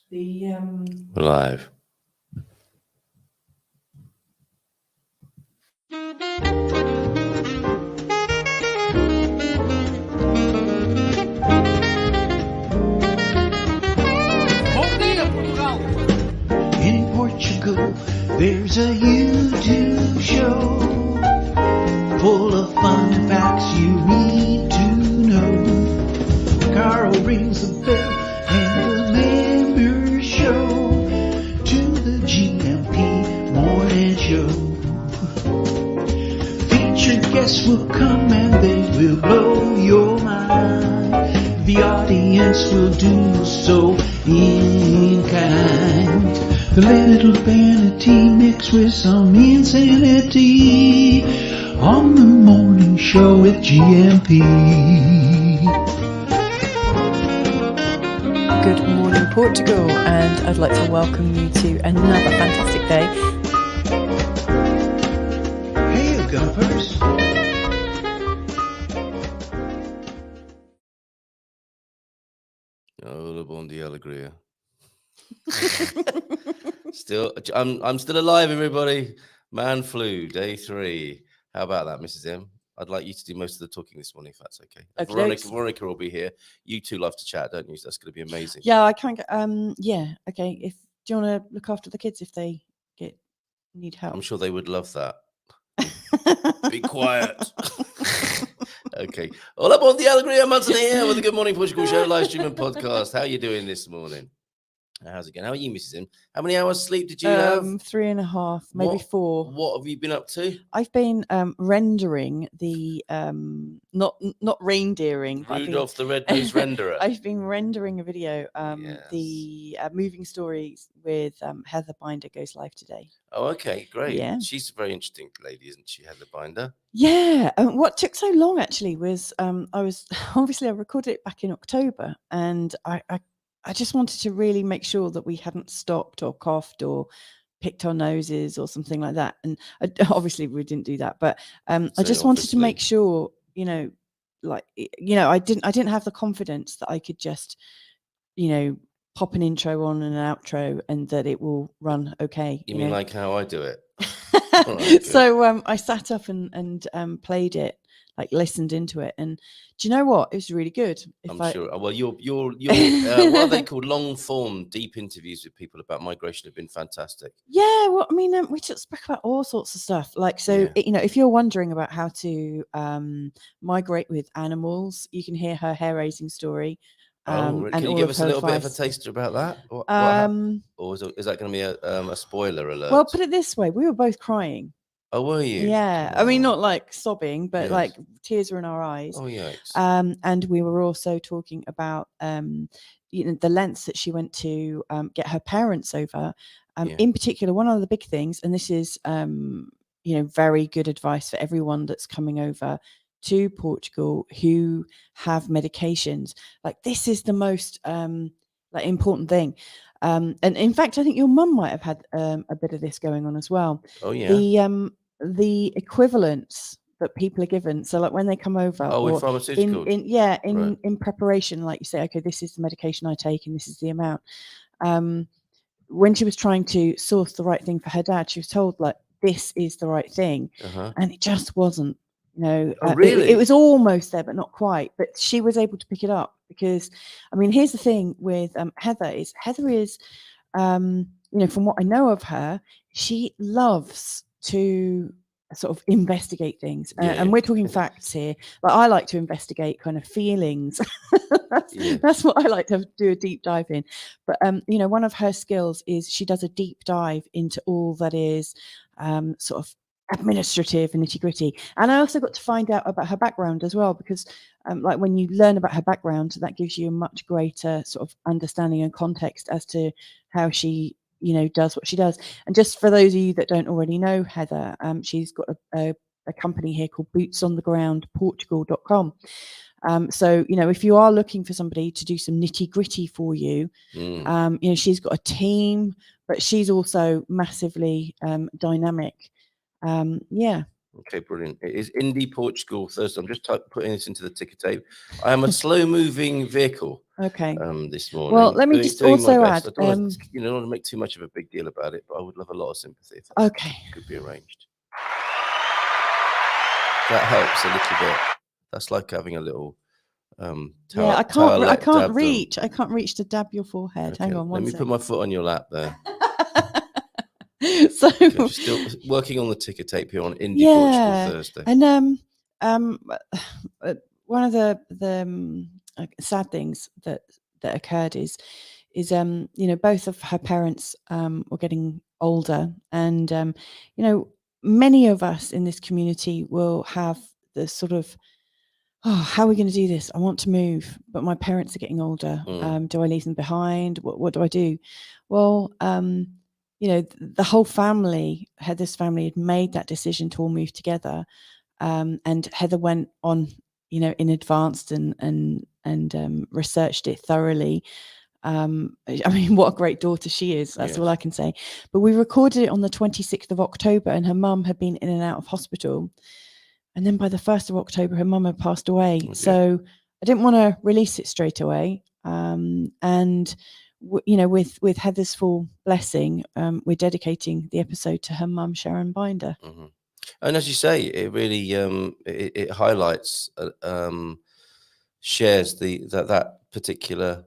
We're live. In Portugal, there's a YouTube show full of fun facts you need to know. Carl rings the bell and the members show to the GMP morning show. Featured guests will come and they will blow your mind. The audience will do so in kind. The little vanity mixed with some insanity on the morning show with GMP. Good morning, Portugal, and I'd like to welcome you to another fantastic day. Hey, Gumpers. Oh, bon dia alegria. I'm still alive, everybody. Man flu, day 3. How about that, Mrs. M? I'd like you to do most of the talking this morning, if that's okay. Veronica will be here. You two love to chat, don't you? That's going to be amazing. Yeah, I can't get. Yeah, okay. Do you want to look after the kids if they need help? I'm sure they would love that. Be quiet. Okay. Hola, bon dia alegria, Manson here with the Good Morning Portugal show, live streaming podcast. How are you doing this morning? How's it going? How are you, Mrs. M? How many hours sleep did you have? 3.5, maybe 4. What have you been up to? I've been rendering the not reindeering. Rudolph the Red-Nosed Renderer. I've been rendering a video. Yes. The moving stories with Heather Binder goes live today. Oh, okay, great. Yeah. She's a very interesting lady, isn't she, Heather Binder? Yeah. What took so long actually was I recorded it back in October, and I just wanted to really make sure that we hadn't stopped or coughed or picked our noses or something like that. And obviously we didn't do that, but I just wanted to make sure, I didn't have the confidence that I could just, pop an intro on and an outro and that it will run okay. You mean like how I do it? Right, so I sat up and played it, like listened into it, and do you know what? It was really good. I'm sure. Well, your what are they called? Long form, deep interviews with people about migration have been fantastic. Yeah, well, I mean, we just spoke about all sorts of stuff. Like, so if you're wondering about how to migrate with animals, you can hear her hair raising story. Can you give us a little bit of a taster about that? Or is that going to be a spoiler alert? Well, put it this way: we were both crying. Oh, were you? Yeah. I mean, not like sobbing, but like tears were in our eyes. Oh, yeah. And we were also talking about, the lengths that she went to get her parents over. In particular, one of the big things, and this is, very good advice for everyone that's coming over to Portugal who have medications. Like, this is the most important thing. And in fact, I think your mum might have had a bit of this going on as well. Oh, yeah. The equivalents that people are given. So like when they come over, with pharmaceuticals. In preparation, like you say, okay, this is the medication I take and this is the amount. When she was trying to source the right thing for her dad, she was told like this is the right thing, and it just wasn't. Really? It was almost there, but not quite. But she was able to pick it up because, I mean, here's the thing with Heather is, from what I know of her, she loves to sort of investigate things. And we're talking facts here. Like, I like to investigate kind of feelings. That's what I like to do a deep dive in. But, one of her skills is she does a deep dive into all that is sort of administrative and nitty-gritty. And I also got to find out about her background as well, because like when you learn about her background, that gives you a much greater sort of understanding and context as to how she does what she does. And just for those of you that don't already know Heather, she's got a company here called bootsonthegroundportugal.com. So if you are looking for somebody to do some nitty-gritty for you, she's got a team, but she's also massively dynamic. Okay, brilliant. It is Indy, Portugal, Thursday. I'm just putting this into the ticker tape. I am a slow-moving vehicle Okay. this morning. Well, let me just doing my also best. add. I don't want to make too much of a big deal about it, but I would love a lot of sympathy if that Okay. could be arranged. That helps a little bit. That's like having a little Yeah, I can't reach. I can't reach to dab your forehead. Okay, Hang on, let me put my foot on your lap there. So Okay, just still working on the ticker tape here on Indy Portugal Thursday. And one of the sad things that occurred is both of her parents were getting older, and many of us in this community will have the sort of, oh, how are we going to do this? I want to move, but my parents are getting older. Do I leave them behind? What do I do? Well, the whole family, Heather's family, had made that decision to all move together. And Heather went on, in advance and researched it thoroughly. I mean, what a great daughter she is. That's all I can say. But we recorded it on the 26th of October, and her mum had been in and out of hospital. And then by the 1st of October, her mum had passed away. So I didn't want to release it straight away. And with Heather's full blessing, we're dedicating the episode to her mum, Sharon Binder. Mm-hmm. And as you say, it really it highlights, shares that particular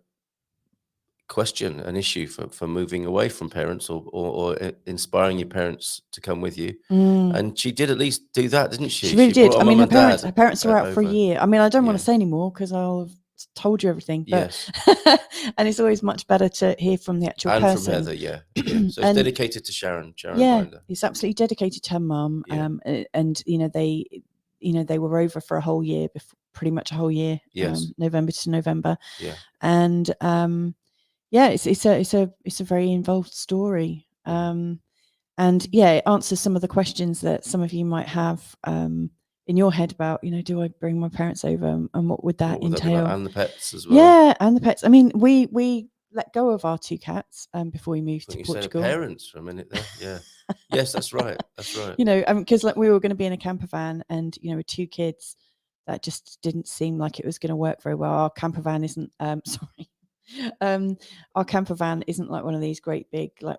question, an issue for moving away from parents or inspiring your parents to come with you. And she did at least do that, didn't she? She really did. I mean, her parents were out over for a year. I mean, I don't want to say anymore because I'll have told you everything. But and it's always much better to hear from the actual person. And from Heather, So it's dedicated to Sharon Binder. It's absolutely dedicated to her mum. And they were over for a whole year, pretty much a whole year. November to November. And it's a very involved story. And it answers some of the questions that some of you might have in your head about, do I bring my parents over, and what would that entail? And the pets as well. Yeah, and the pets. I mean, we let go of our 2 cats before we moved to Portugal. You said parents for a minute there. Yeah. Yes, that's right. That's right. Because we were going to be in a camper van, and with 2 kids, that just didn't seem like it was going to work very well. Our camper van isn't our camper van isn't like one of these great big, like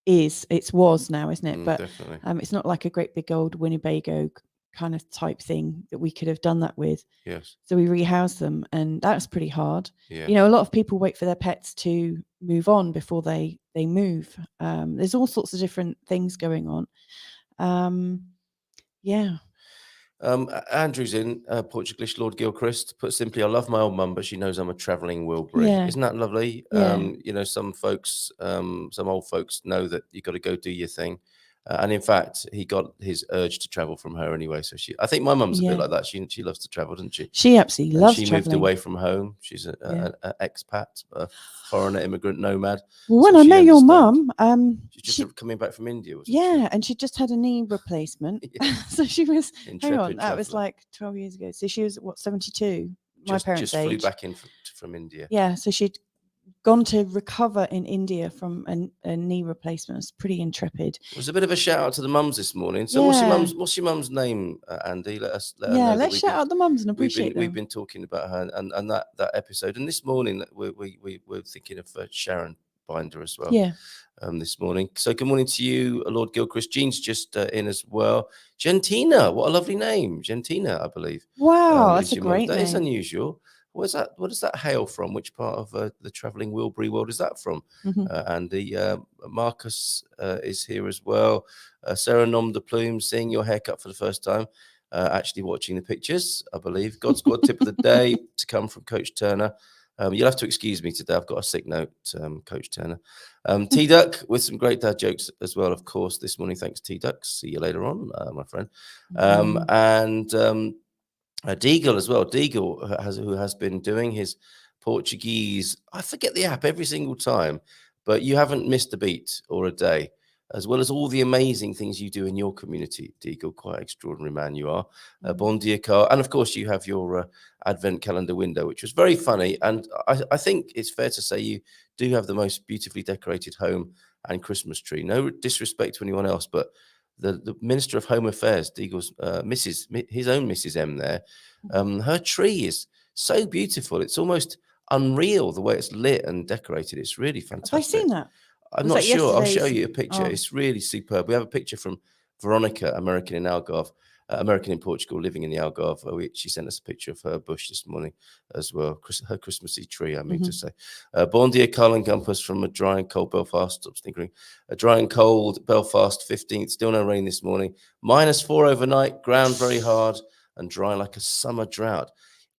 it was now, isn't it? But definitely. It's not like a great big old Winnebago kind of type thing that we could have done that with. Yes. So we rehoused them, and that's pretty hard. Yeah. A lot of people wait for their pets to move on before they move. There's all sorts of different things going on. Andrew's in Portuguese, Lord Gilchrist. Put simply, I love my old mum, but she knows I'm a travelling Wilbury. Yeah. Isn't that lovely? Yeah. Some folks, some old folks know that you got to go do your thing. And in fact, he got his urge to travel from her anyway. So I think my mum's a bit like that. She loves to travel, doesn't she? She absolutely loves traveling. She moved away from home. She's an expat, a foreigner, immigrant, nomad. Well, when I met your mum, she's just coming back from India. And she just had a knee replacement. So she was. Hang on, that was like 12 years ago. So she was 72. My parents' age. Flew back in from India. Yeah, so she'd gone to recover in India from a knee replacement. It's pretty intrepid. It was a bit of a shout out to the mums this morning. So what's your mum's name, Andy? Let us know. Let's shout out the mums and appreciate them. We've been talking about her and that episode, and this morning we're thinking of Sharon Binder as well. Yeah. This morning. So good morning to you, Lord Gilchrist. Jean's just in as well. Gentina, what a lovely name, Gentina, I believe. Wow, that's a great name. That is unusual. What does that hail from? Which part of the travelling Wilbury world is that from? Andy, Marcus is here as well. Sarah Nom de Plume, seeing your haircut for the first time. Actually watching the pictures, I believe. God Squad tip of the day to come from Coach Turner. You'll have to excuse me today. I've got a sick note, Coach Turner. T-Duck with some great dad jokes as well, of course, this morning. Thanks, T-Duck. See you later on, my friend. And Deagle as well. Deagle, who has been doing his Portuguese. I forget the app every single time, but you haven't missed a beat or a day, as well as all the amazing things you do in your community, Deagle. Quite extraordinary man you are. Bon dia, Carl. And of course, you have your advent calendar window, which was very funny. And I think it's fair to say you do have the most beautifully decorated home and Christmas tree. No disrespect to anyone else, but the Minister of Home Affairs, Deagle's his own Mrs. M there. Her tree is so beautiful. It's almost unreal the way it's lit and decorated. It's really fantastic. Have I seen that? I'm Was not that sure. I'll show yesterday's- you a picture. Oh. It's really superb. We have a picture from Veronica, American in Algarve, American in Portugal, living in the Algarve. She sent us a picture of her bush this morning as well. Her Christmassy tree, I mean to say. Bon dia, Carl and Gumpus from a dry and cold Belfast. Stop sniggering. A dry and cold Belfast 15th. Still no rain this morning. -4 overnight. Ground very hard and dry like a summer drought.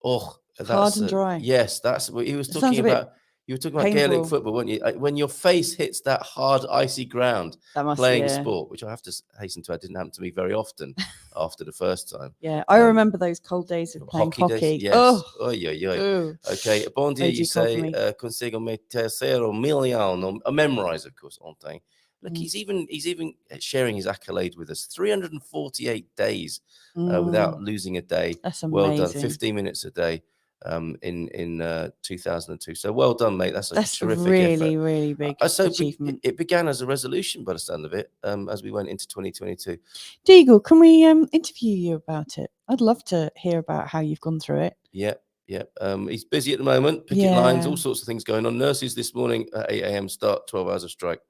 Oh, that's hard and dry. Yes, that's what he was It sounds talking a bit about. You were talking about Gaelic painful. football, weren't you? When your face hits that hard, icy ground That must, playing yeah. sport, which I have to hasten to add, didn't happen to me very often after the first time. Yeah, I remember those cold days of playing hockey. Days, yes. Oh, Oh. Okay, bon dia, Made you you cold for say, me. consigo me terceiro milhão, a memorize, of course, ontem. Look, he's even sharing his accolade with us. 348 days without losing a day. That's Well done, amazing. 15 minutes a day. In 2002, so well done, mate. That's terrific really, effort. really big So achievement. it began as a resolution by the sound of it, as we went into 2022. Deagle, can we interview you about it? I'd love to hear about how you've gone through it. Yeah. He's busy at the moment. Picket lines, all sorts of things going on. Nurses this morning at 8 a.m. start 12 hours of strike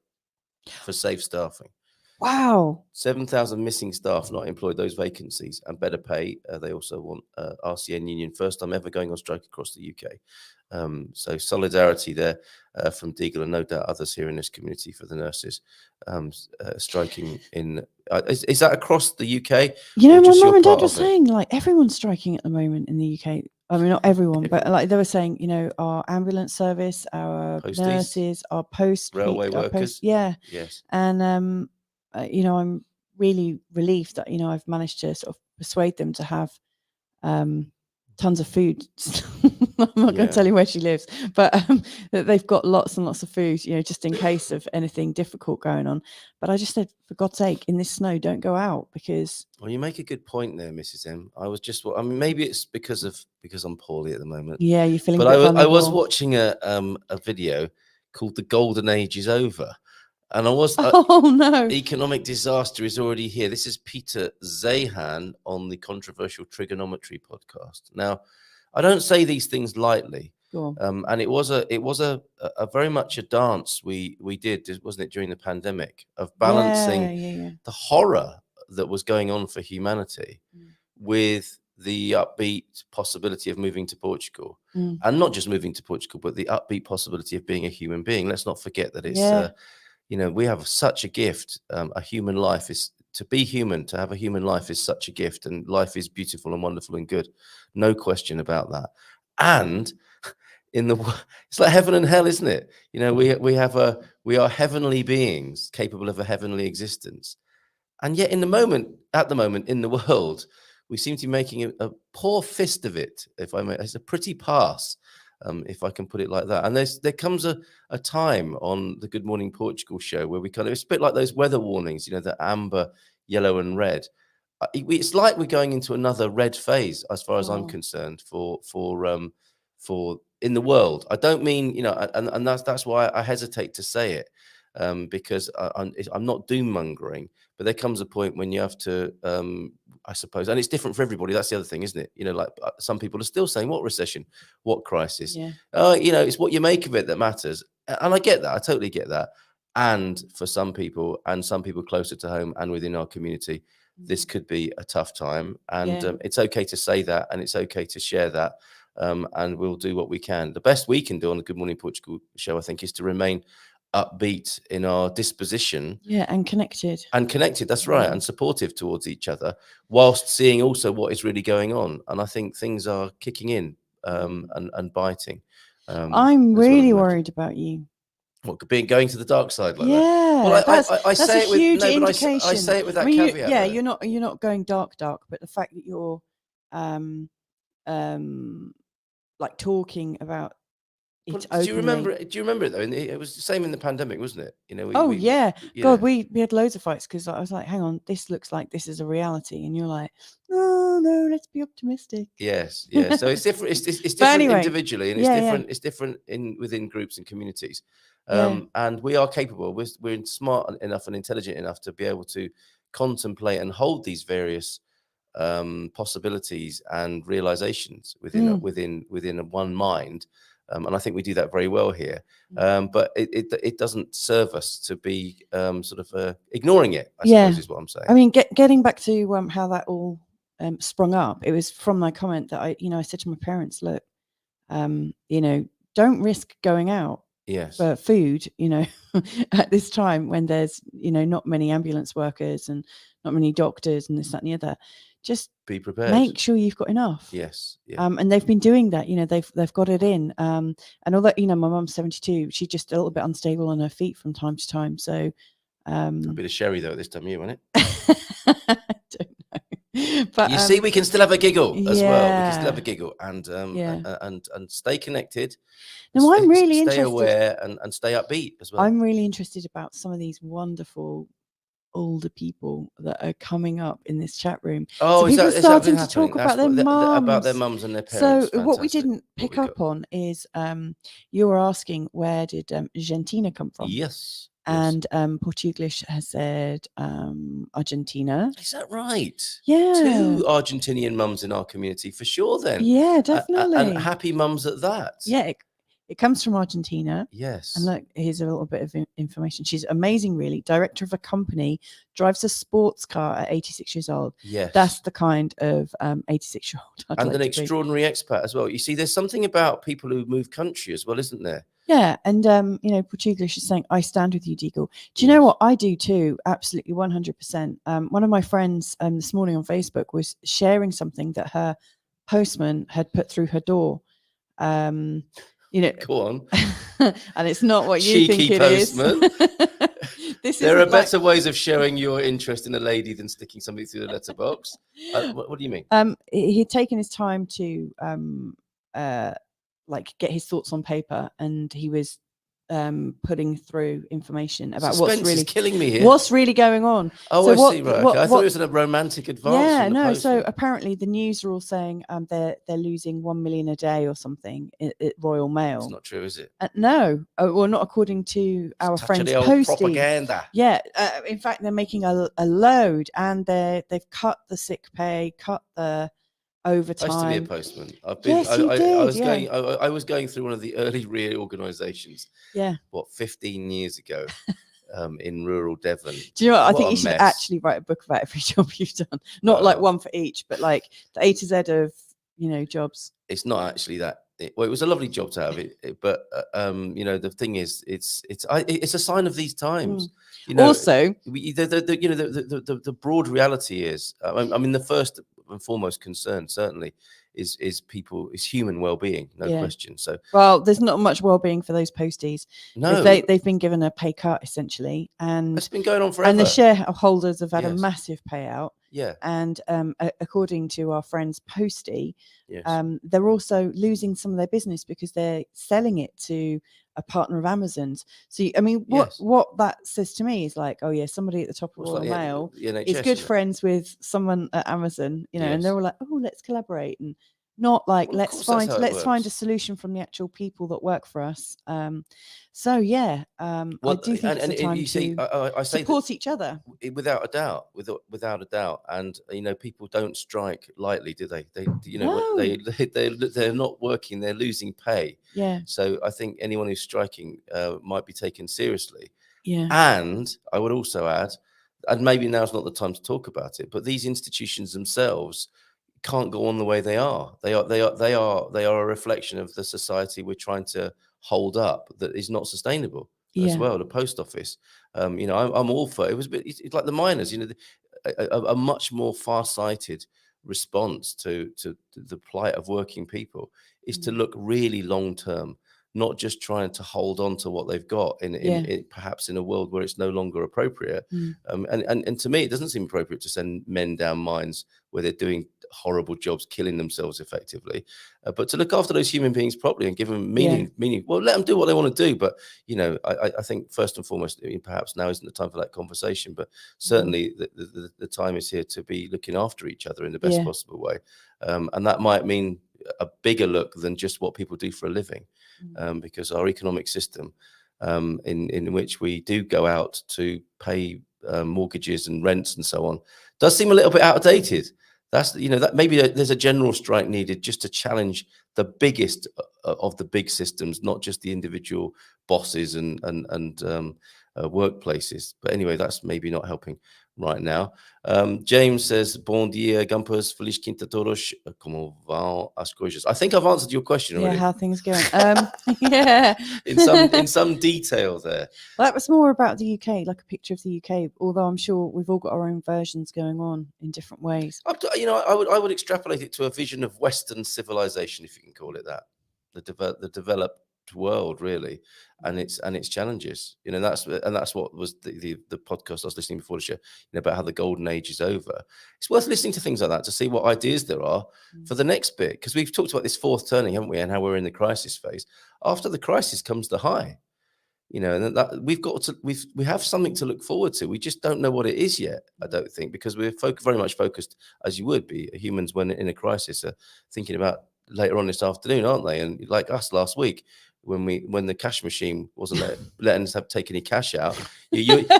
for safe staffing. Wow. 7,000 missing staff not employed, those vacancies, and better pay. They also want RCN union, first time ever going on strike across the UK. So solidarity there from Deagle and no doubt others here in this community for the nurses striking in. Is that across the UK? You know, my just mum your and dad part were of it? saying like everyone's striking at the moment in the UK. I mean, not everyone, but like they were saying, you know, our ambulance service, our Posties, nurses, our post railway our workers. yeah. Yes. And you know, I'm really relieved that, you know, I've managed to sort of persuade them to have tons of food. I'm not going to tell you where she lives, but that they've got lots and lots of food, you know, just in case of anything difficult going on. But I just said, for God's sake, in this snow, don't go out because. Well, you make a good point there, Mrs. M. I was just, I mean, maybe it's because I'm poorly at the moment. Yeah, you're feeling. But I was watching a video called "The Golden Age is Over," and I was. Oh no! Economic disaster is already here. This is Peter Zahan on the controversial Trigonometry podcast. Now, I don't say these things lightly, and it was a very much a dance we did, wasn't it, during the pandemic, of balancing the horror that was going on for humanity with the upbeat possibility of moving to Portugal, and not just moving to Portugal, but the upbeat possibility of being a human being. Let's not forget that it's. You know, we have such a gift. A human life is to be human. To have a human life is such a gift, and life is beautiful and wonderful and good. No question about that. And it's like heaven and hell, isn't it? You know, we are heavenly beings capable of a heavenly existence, and yet at the moment in the world, we seem to be making a poor fist of it. If I may, it's a pretty pass. If I can put it like that. And there comes a time on the Good Morning Portugal show where we it's a bit like those weather warnings, you know, the amber, yellow and red. It's like we're going into another red phase, as far as I'm concerned, for in the world. I don't mean, you know, and that's why I hesitate to say it, because I'm not doom mongering, but there comes a point when you have to, I suppose, and it's different for everybody. That's the other thing, isn't it? You know, like some people are still saying, what recession, what crisis? You know, it's what you make of it that matters. And I get that. I totally get that. And for some people, and some people closer to home and within our community, this could be a tough time. And it's okay to say that, and it's okay to share that. And we'll do what we can. The best we can do on the Good Morning Portugal show, I think, is to remain upbeat in our disposition, and connected, that's right, and supportive towards each other, whilst seeing also what is really going on. And I think things are kicking in and biting. I'm really worried about you. What, going to the dark side like that? Well, I say it with huge indication. I say it with that caveat. You're not going dark, but the fact that you're like talking about it. Do you remember it though? It was the same in the pandemic, wasn't it? You know. God, we had loads of fights because I was like, hang on, this looks like this is a reality, and you're like, oh no, let's be optimistic. Yes. So it's different. It's different individually, and it's different within groups and communities. And we are capable. We're smart enough and intelligent enough to be able to contemplate and hold these various possibilities and realizations within one mind. And I think we do that very well here. But it doesn't serve us to be sort of ignoring it, I suppose, is what I'm saying. I mean, getting back to how that all sprung up, it was from my comment that I said to my parents, look, don't risk going out for food, at this time when there's, not many ambulance workers and not many doctors and this, that, and the other. Just be prepared. Make sure you've got enough. Yes. Yeah. And they've been doing that. They've got it in. And although my mum's 72, she's just a little bit unstable on her feet from time to time. So a bit of sherry though at this time of year, wasn't it? I don't know. But you see, we can still have a giggle as well. We can still have a giggle and stay connected. No, I'm really stay interested. aware and stay upbeat as well. I'm really interested about some of these wonderful older people that are coming up in this chat room. Oh, so people are starting to talk about their mums. About their mums and their parents. So what we didn't pick up on is you were asking, where did Argentina come from? Yes. And Portuguese has said Argentina. Is that right? Yeah. 2 Argentinian mums in our community for sure then. Yeah, definitely. And happy mums at that. Yeah. It comes from Argentina. Yes. And look, here's a little bit of information. She's amazing, really. Director of a company, drives a sports car at 86 years old. Yes. That's the kind of 86-year-old. And an extraordinary expat as well. You see, there's something about people who move country as well, isn't there? Yeah. And, Portuguese is saying, I stand with you, Deagle. Do you know what? I do too. Absolutely. 100%. One of my friends this morning on Facebook was sharing something that her postman had put through her door. Go on. And it's not what you Cheeky think it postman. Is. There are better ways of showing your interest in a lady than sticking something through the letterbox. What do you mean? He'd taken his time to get his thoughts on paper, and he was putting through information about Suspense is killing me here. What's really going on. Oh, so I see, right. I thought it was a romantic advance. Yeah, no. So apparently the news are all saying they're losing 1 million a day or something at Royal Mail. It's not true, is it? No. Well, not according to our friends Posty. Propaganda. Yeah. In fact, they're making a load, and they've cut the sick pay, cut the overtime. I used to be a postman. I've been. I was going through one of the early reorganisations. Yeah. 15 years ago, in rural Devon. Do you know what? I think you should actually write a book about every job you've done. Not like one for each, but like the A to Z of jobs. It's not actually that. It was a lovely job to have it, but the thing is, it's a sign of these times. Also, the broad reality is, I mean, the first and foremost concern certainly is human well-being, no question. So, well, there's not much well-being for those posties. No, they've been given a pay cut essentially, and it's been going on forever. And the shareholders have had a massive payout. Yeah, and according to our friends Posty, yes. They're also losing some of their business because they're selling it to a partner of Amazon's. So, I mean, what that says to me is like, oh yeah, somebody at the top of Royal Mail is good friends with someone at Amazon, and they're all like, oh, let's collaborate, and not like let's find a solution from the actual people that work for us. So yeah, I do think it's a time to support each other without a doubt. And people don't strike lightly, do they? They're not working, they're losing pay. Yeah. So I think anyone who's striking might be taken seriously. Yeah. And I would also add, and maybe now's not the time to talk about it, but these institutions themselves can't go on the way they are. They are a reflection of the society we're trying to hold up that is not sustainable as well. The post office, I'm all for it. It's like the miners, a much more far-sighted response to the plight of working people is to look really long-term, not just trying to hold on to what they've got in perhaps in a world where it's no longer appropriate. And to me, it doesn't seem appropriate to send men down mines where they're doing horrible jobs, killing themselves effectively, but to look after those human beings properly and give them meaning. Well, let them do what they want to do, but I think first and foremost, perhaps now isn't the time for that conversation, but certainly the time is here to be looking after each other in the best possible way, and that might mean a bigger look than just what people do for a living, because our economic system, in which we do go out to pay mortgages and rents and so on does seem a little bit outdated. That's, that maybe there's a general strike needed just to challenge the biggest of the big systems, not just the individual bosses and workplaces. But anyway, that's maybe not helping right now. James says, "Bom dia, Gumpers. Feliz quinta todos. Como vão as coisas?" I think I've answered your question already. Yeah, how things going? Yeah, in some detail there. Well, that was more about the UK, like a picture of the UK. Although I'm sure we've all got our own versions going on in different ways. I would extrapolate it to a vision of Western civilization, if you can call it that, the developed world, really, and its challenges. That's what was the podcast I was listening before the show, about how the golden age is over. It's worth listening to things like that to see what ideas there are for the next bit, because we've talked about this fourth turning, haven't we, and how we're in the crisis phase. After the crisis comes the high. And that we have something to look forward to. We just don't know what it is yet, I don't think, because we're very much focused, as you would be, humans when in a crisis are thinking about later on this afternoon, aren't they? And like us last week, when the cash machine wasn't letting us take any cash out,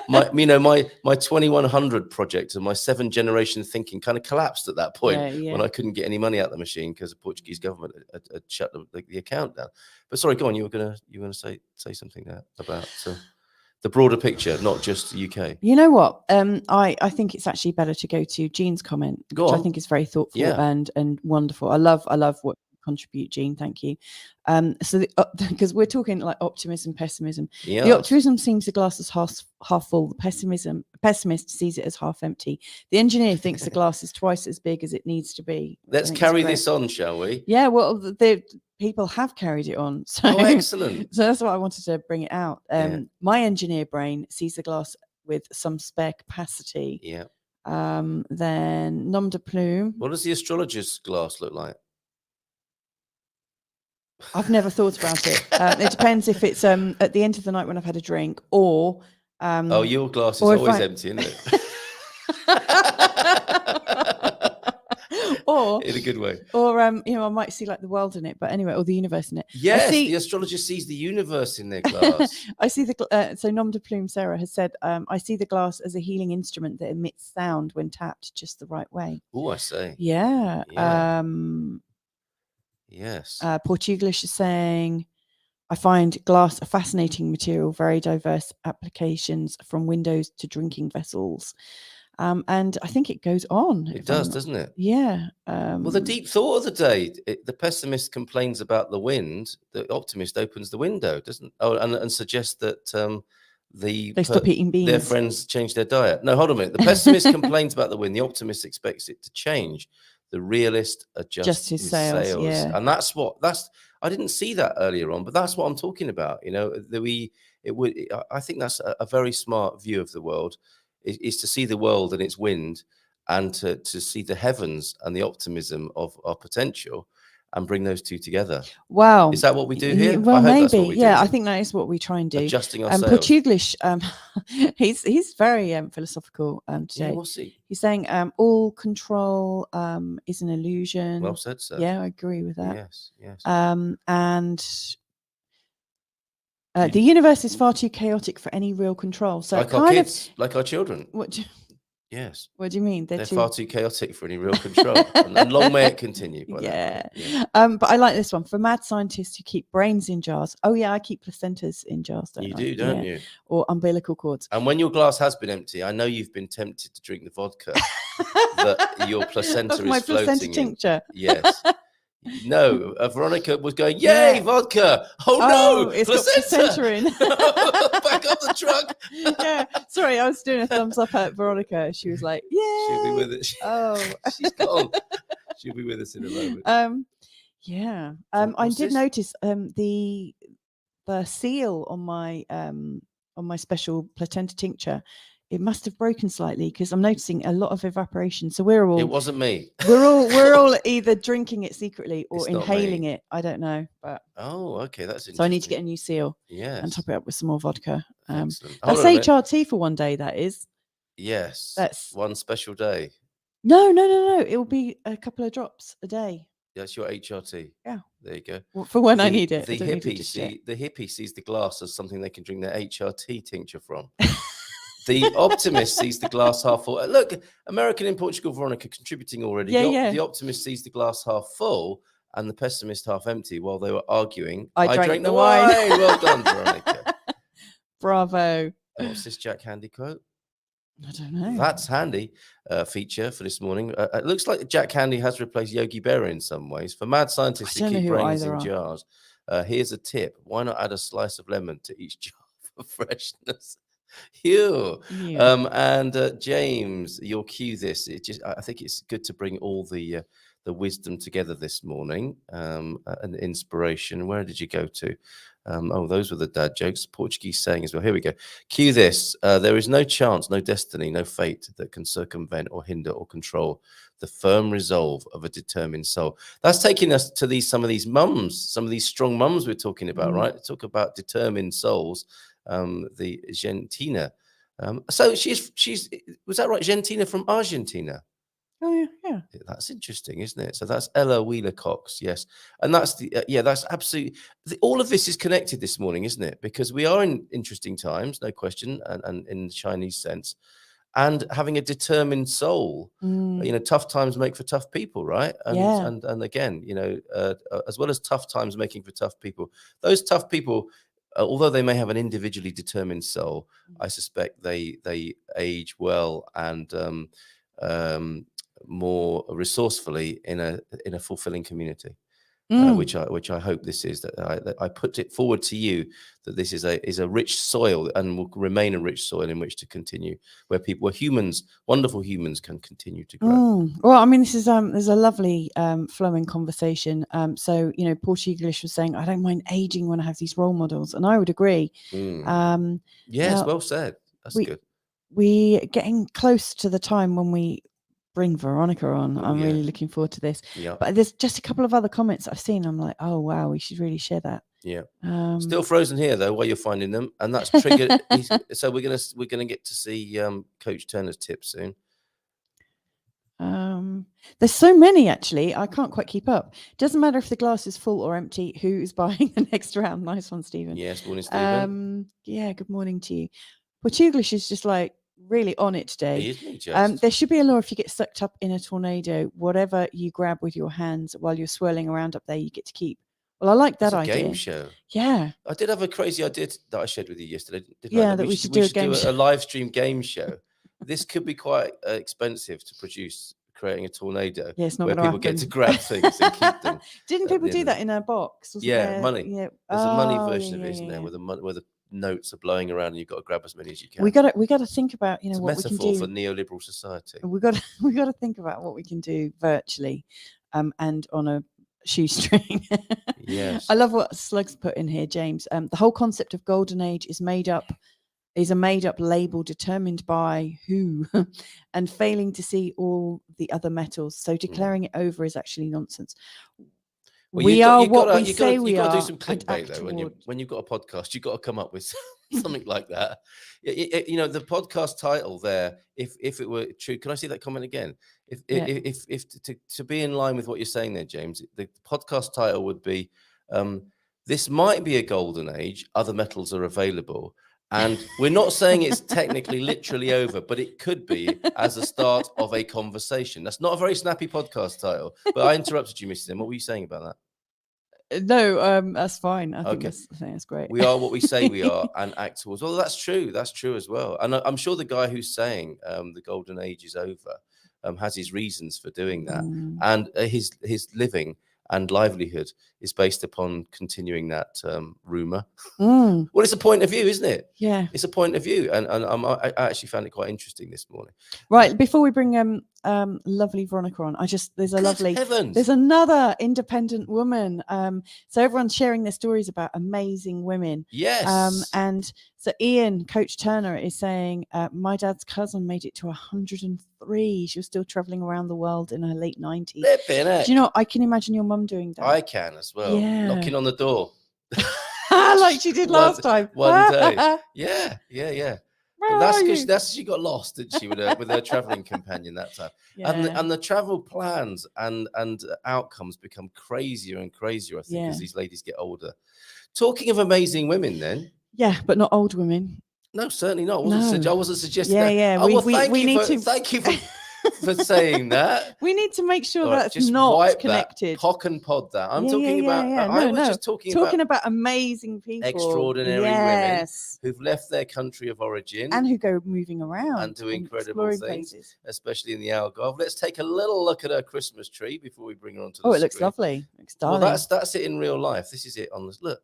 my 2100 project and my 7 generation thinking kind of collapsed at that point when I couldn't get any money out of the machine because the Portuguese government had shut the account down. But sorry, go on. You were gonna say something there about the broader picture, not just the UK. You know what? I think it's actually better to go to Jean's comment, which I think is very thoughtful and wonderful. I love what you contribute, Jean. Thank you. So because we're talking like optimism, pessimism. Yeah. The optimism sees the glass as half full. The pessimist sees it as half empty. The engineer thinks the glass is twice as big as it needs to be. Let's carry this on, shall we? Yeah. Well, the people have carried it on. So, excellent. So that's why I wanted to bring it out. My engineer brain sees the glass with some spare capacity. Yeah. Then nom de plume. What does the astrologer's glass look like? I've never thought about it. It depends if it's at the end of the night when I've had a drink, or your glass is always empty, isn't it? Or in a good way. Or I might see like the world in it, but anyway, or the universe in it. Yes, the astrologer sees the universe in their glass. I see so nom de plume Sarah has said, I see the glass as a healing instrument that emits sound when tapped just the right way. Oh, I see. Yeah. Yes. Portugulish is saying, I find glass a fascinating material, very diverse applications from windows to drinking vessels. And I think it goes on. It does, doesn't it? Yeah. Well, the deep thought of the day, the pessimist complains about the wind. The optimist opens the window, doesn't? Oh, and suggests that they stop eating beans. Their friends change their diet. No, hold on a minute. The pessimist complains about the wind. The optimist expects it to change. The realist adjusts his sails. Yeah. And I didn't see that earlier on, but that's what I'm talking about. I think that's a very smart view of the world, is to see the world and its wind, and to see the heavens and the optimism of our potential, and bring those two together. Wow. Is that what we do here? Well, maybe. Yeah, I think that is what we try and do. Adjusting our sails. Portugulish, he's very philosophical today. Yeah, we'll see. He's saying all control is an illusion. Well said, sir. Yeah, I agree with that. Yes. And the universe is far too chaotic for any real control. So like our kids, like our children. Yes. What do you mean? They're far too chaotic for any real control. and long may it continue. Yeah. But I like this one. For mad scientists who keep brains in jars. Oh, yeah, I keep placentas in jars, don't I? You do, don't you? Or umbilical cords. And when your glass has been empty, I know you've been tempted to drink the vodka that your placenta is floating in. My placenta tincture. Yes. No, Veronica was going, yay, vodka. Oh no, it's placenta in. Back up the truck. Yeah, sorry, I was doing a thumbs up at Veronica. She was like, yeah. She'll be with us. She's gone. She'll be with us in a moment. Yeah. I did notice the seal on my special placenta tincture. It must have broken slightly, because I'm noticing a lot of evaporation. So we're all. It wasn't me. We're all either drinking it secretly or inhaling it. I don't know, but. Oh, okay, that's interesting. So I need to get a new seal. Yes. And top it up with some more vodka. Excellent. That's HRT for one day. That is. Yes. That's one special day. No. It will be a couple of drops a day. That's your HRT. Yeah. There you go. Well, for when I need it. The hippie sees the glass as something they can drink their HRT tincture from. The optimist sees the glass half full. Look, American in Portugal, Veronica contributing already. Yeah. The optimist sees the glass half full and the pessimist half empty. While they were arguing, I drank drank the the wine. Well done, Veronica. Bravo. And what's this Jack Handy quote? I don't know. That's handy feature for this morning. It looks like Jack Handy has replaced Yogi Berra in some ways. For mad scientists I who don't know keep who brains either in are. jars, here's a tip. Why not add a slice of lemon to each jar for freshness? Ew. Yeah. And James, you'll cue this. I think it's good to bring all the wisdom together this morning, and inspiration. Where did you go to? Those were the dad jokes. Portuguese saying as well. Here we go. Cue this. There is no chance, no destiny, no fate that can circumvent or hinder or control the firm resolve of a determined soul. That's taking us to some of these mums, some of these strong mums we're talking about, right? Talk about determined souls. The Argentina. So she's was that right? Argentina from Argentina. Oh yeah. That's interesting, isn't it? So that's Ella Wheeler Cox, yes, and that's that's absolutely. All of this is connected this morning, isn't it? Because we are in interesting times, no question, and in the Chinese sense, and having a determined soul. Tough times make for tough people, right? And again, as well as tough times making for tough people, those tough people. Although they may have an individually determined soul, I suspect they age well and more resourcefully in a fulfilling community, which I hope this is. That I put it forward to you that this is a rich soil and will remain a rich soil in which to continue, where humans, wonderful humans, can continue to grow. Well, I mean, this is there's a lovely flowing conversation. So Portuguese was saying, I don't mind aging when I have these role models, and I would agree. Yes, well said. That's good. We're getting close to the time when we bring Veronica on. I'm really looking forward to this. Yeah. But there's just a couple of other comments I've seen. I'm like, oh wow, we should really share that. Yeah. Still frozen here though, while you're finding them, and that's triggered. So we're gonna get to see Coach Turner's tips soon. There's so many actually. I can't quite keep up. Doesn't matter if the glass is full or empty. Who's buying the next round? Nice one, Stephen. Yes, morning, Stephen. Yeah. Good morning to you. Portuguese is just like really on it today. Isn't he just? There should be a law if you get sucked up in a tornado, whatever you grab with your hands while you're swirling around up there, you get to keep. Well, I like that idea. Game show. Yeah. I did have a crazy idea that I shared with you yesterday. That we should do a live stream game show. This could be quite expensive to produce, creating a tornado. Yeah, it's not where people happen. get to grab things and keep them. Didn't people do that in a box? Money. Yeah. There's a money version of it, isn't there? Where the notes are blowing around and you've got to grab as many as you can. We got to think about it's what a metaphor we can do for neoliberal society. We got to think about what we can do virtually, and on a shoestring. Yes. I love what Slugs put in here, James. The whole concept of golden age is a made up label determined by who, and failing to see all the other metals. So declaring it over is actually nonsense. Well, we are what we say we are. You've got to do some clickbait though. When you've got a podcast, you've got to come up with something like that. The podcast title there. If it were true, can I see that comment again? If to be in line with what you're saying there, James, the podcast title would be, "This might be a golden age. Other metals are available." And we're not saying it's technically literally over, but it could be as a start of a conversation. That's not a very snappy podcast title, but I interrupted you, Mrs. M. What were you saying about that? No, that's fine. I think that's great. We are what we say we are and act towards. Well, that's true. That's true as well. And I'm sure the guy who's saying the golden age is over has his reasons for doing that. And his living and livelihood is based upon continuing that rumor. Well, it's a point of view, isn't it? Yeah, it's a point of view, and I actually found it quite interesting this morning. Right, before we bring lovely Veronica on, there's another independent woman. So everyone's sharing their stories about amazing women. Yes. And so Ian, Coach Turner, is saying, my dad's cousin made it to 103. She was still traveling around the world in her late 90s. Do you know, I can imagine your mum doing that. I can as well. Yeah. Knocking on the door. Like she did last time. One day. Yeah. But that's because she got lost, didn't she, with her traveling companion that time. Yeah. And the travel plans and outcomes become crazier and crazier, I think, as these ladies get older. Talking of amazing women then. Yeah, but not old women. No, certainly not. No. I wasn't suggesting Yeah, that. yeah. Oh, well, We need to. thank you for saying that. We need to make sure All right, that's just not wipe connected. that. Pock and pod that. I'm Yeah, talking about. yeah. I No, was no. just talking about amazing people, extraordinary women yes, who've left their country of origin and who go moving around and do incredible exploring things, places. especially in the Algarve. Let's take a little look at her Christmas tree before we bring her onto the Oh, screen. it looks lovely. Looks Well, darling. that's it in real life. This is it on this. Look,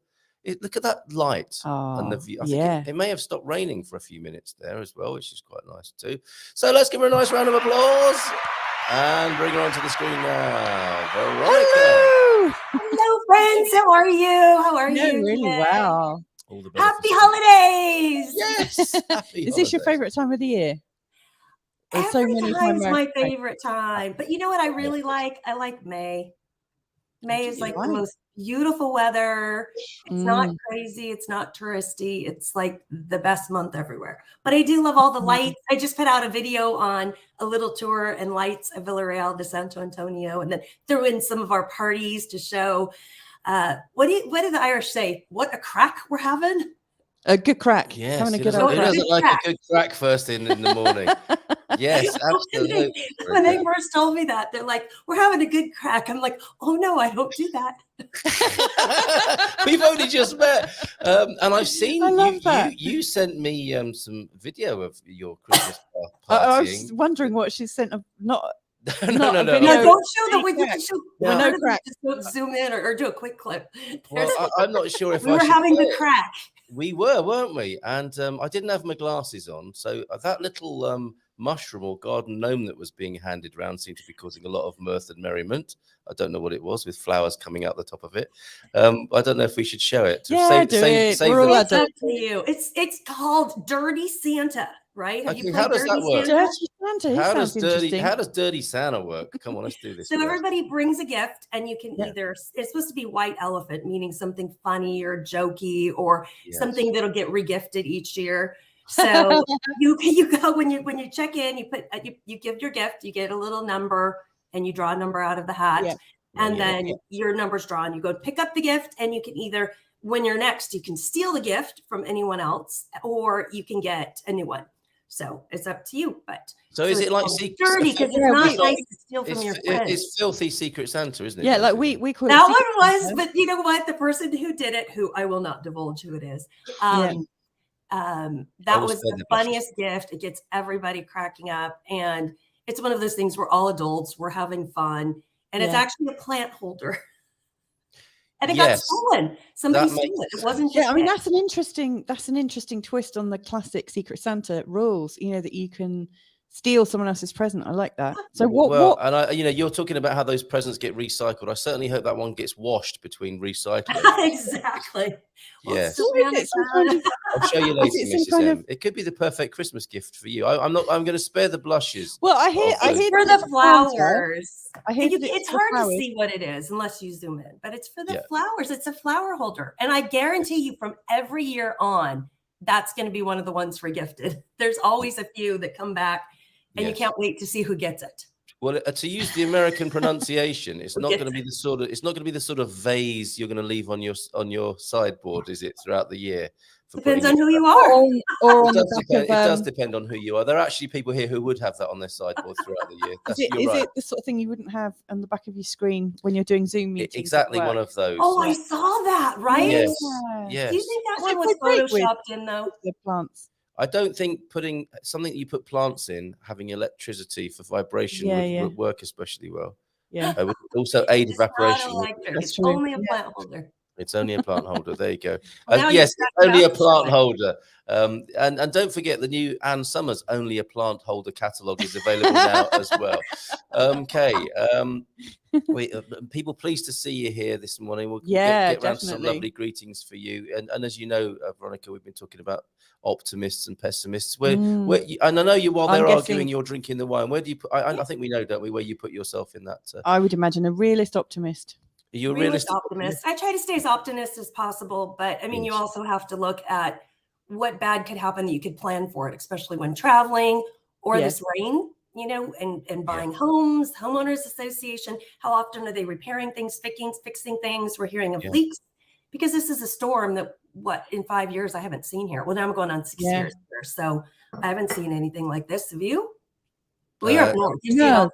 look at that light and the Oh, view. I yeah. think it may have stopped raining for a few minutes there as well, which is quite nice too. So let's give her a nice round of applause and bring her onto the screen now. Veronica. Hello. Hello, friends. How are you? How are you? Really today? well. All the better Happy for holidays. Yes. Happy Is this your holidays. favorite time of the year? There's so Every many time's times my favorite time. But you know what I really like? I like May. May is like the most beautiful weather. It's not crazy. It's not touristy. It's like the best month everywhere. But I do love all the lights. I just put out a video on a little tour and lights of Villarreal de Santo Antonio, and then threw in some of our parties to show. What did the Irish say? What a crack we're having. A good crack. Yes, Having a it good doesn't, old it crack. doesn't like a good crack first thing in the morning. Yes, absolutely. When they first told me that, they're like, "We're having a good crack." I'm like, "Oh no, I don't do that." We've only just met, and I've seen I love that. You sent me some video of your Christmas partying. I was wondering what she sent. Not no. No, don't show the way you can show. No crack. Just don't zoom in or do a quick clip. Well, I'm not sure if we were having the crack. We were, weren't we? And I didn't have my glasses on, so that little mushroom or garden gnome that was being handed around seemed to be causing a lot of mirth and merriment. I don't know what it was, with flowers coming out the top of it. I don't know if we should show it. Yeah, do it. We're all up to you. It's called Dirty Santa, right? Have you played Dirty Santa? Dirty Santa. How does Dirty Santa work? Come on, let's do this. So everybody brings a gift, and you can either, it's supposed to be white elephant, meaning something funny or jokey or something that'll get regifted each year. So you go when you check in, you give your gift, you get a little number, and you draw a number out of the hat, and then your number's drawn. You go pick up the gift, and you can either, when you're next, you can steal the gift from anyone else, or you can get a new one. So it's up to you. But so is it like dirty, because it's not nice to steal from your friends. It's filthy Secret Santa, isn't it? Yeah, like we call it that one was, but you know what? The person who did it, who I will not divulge who it is, that was the funniest gift. It gets everybody cracking up, and it's one of those things where all adults, we're having fun, and it's actually a plant holder. And it got stolen. Somebody stole it. It wasn't just. I mean, that's an interesting twist on the classic Secret Santa rules. You know, that you can steal someone else's present. I like that. So what? And you're talking about how those presents get recycled. I certainly hope that one gets washed betwing recycling. Exactly. Yes. I'll show you later, Mrs. M. It could be the perfect Christmas gift for you. I'm going to spare the blushes. Well, I hear for the flowers. I hear it's hard to see what it is unless you zoom in, but it's for the flowers. It's a flower holder, and I guarantee you, from every year on, that's going to be one of the ones regifted. There's always a few that come back, and you can't wait to see who gets it. Well, to use the American pronunciation, it's not going to be the sort of vase you're going to leave on your sideboard, is it, throughout the year? Depends on who you are. Or it does depend on who you are. There are actually people here who would have that on their sideboard throughout the year. Is it the sort of thing you wouldn't have on the back of your screen when you're doing Zoom meetings? Exactly one of those. Oh, I saw that, right? Yes. Do you think that one was photoshopped in, though? The plants. I don't think putting something that you put plants in, having electricity for vibration would work especially well. Yeah. It would also aid evaporation. It's only a plant holder. It's only a plant holder. There you go. Well, yes, only a plant holder. And don't forget, the new Ann Summers Only a Plant Holder catalogue is available now as well. Okay. People, pleased to see you here this morning. We'll get around to some lovely greetings for you. And as you know, Veronica, we've been talking about optimists and pessimists. And I know while they're arguing, you're drinking the wine. Where do you put? I think we know, don't we, where you put yourself in that? I would imagine a realist optimist. You're a realist optimist. I try to stay as optimist as possible, but I mean, you also have to look at what bad could happen that you could plan for it, especially when traveling or this rain, and buying homes, homeowners association. How often are they repairing things, fixing things? We're hearing of leaks because this is a storm that in 5 years I haven't seen here. Well, now I'm going on 6 years here, so I haven't seen anything like this. Have you? Well, you're up north. You see it all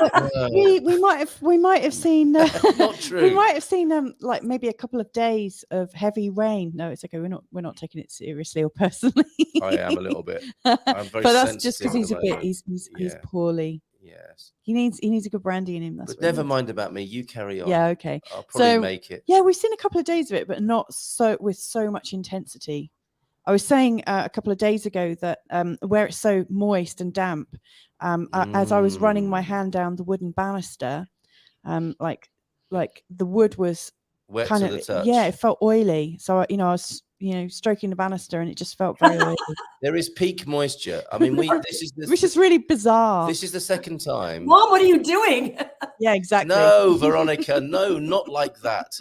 the time. We might have seen Not true. we might have seen like maybe a couple of days of heavy rain. No, it's okay. We're not taking it seriously or personally. I am a little bit. I'm very but that's just because sensitive at he's the he's moment. poorly. Yes. He needs a good brandy in him. That's But what he never needs. mind about me. You carry on. Yeah, okay. I'll probably make it. Yeah, we've seen a couple of days of it, but not with so much intensity. I was saying a couple of days ago that where it's so moist and damp, as I was running my hand down the wooden banister, like the wood was Wet kind to of the touch. yeah, it felt oily. So I was stroking the banister, and it just felt very oily. There is peak moisture. I mean, which is really bizarre. This is the second time. Mom, what are you doing? Yeah, exactly. No, Veronica, no, not like that.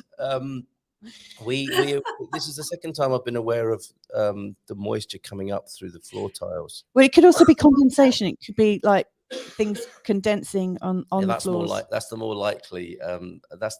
This is the second time I've been aware of the moisture coming up through the floor tiles. Well, it could also be condensation. It could be like things condensing on the floors. That's the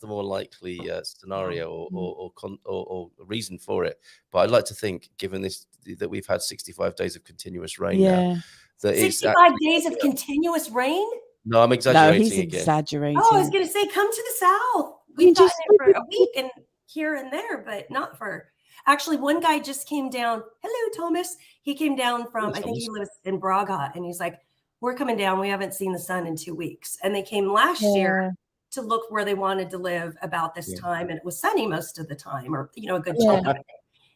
more likely scenario or reason for it. But I'd like to think, given that we've had 65 days of continuous rain now, that 65 days of continuous rain. No, I'm exaggerating. No, he's again. exaggerating. Oh, I was going to say, come to the south. We've gotten it for a week and here and there, but not for. Actually, one guy just came down. Hello, Thomas. He came down from, I think he lives in Braga, and he's like, we're coming down. We haven't seen the sun in 2 weeks. And they came last year to look where they wanted to live about this time. And it was sunny most of the time, or, a good chunk of it.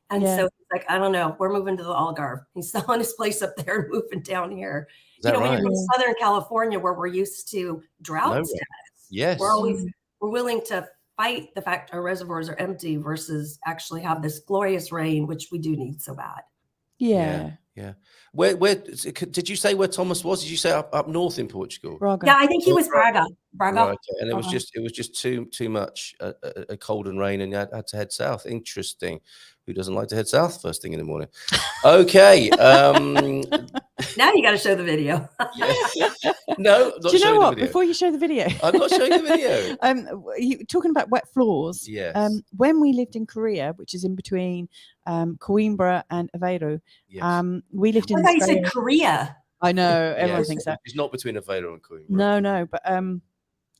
And so he's like, I don't know. We're moving to the Algarve. He's selling his place up there and moving down here. When you're from Southern California, where we're used to drought status, we're willing to fight the fact our reservoirs are empty versus actually have this glorious rain, which we do need so bad. Yeah. Where did you say where Thomas was? Did you say up north in Portugal? Braga. Yeah, I think he was Braga. Right, okay. And it was just too much a cold and rain, and you had to head south. Interesting. Who doesn't like to head south first thing in the morning? Okay. Now you got to show the video. No, not do you know what? The Before you show the video, I'm not showing the video. You talking about wet floors? Yes. When we lived in Korea, which is in between Coimbra and Aveiro, we lived in. I thought you said Korea. I know everyone thinks that. It's not between Aveiro and Coimbra. No, but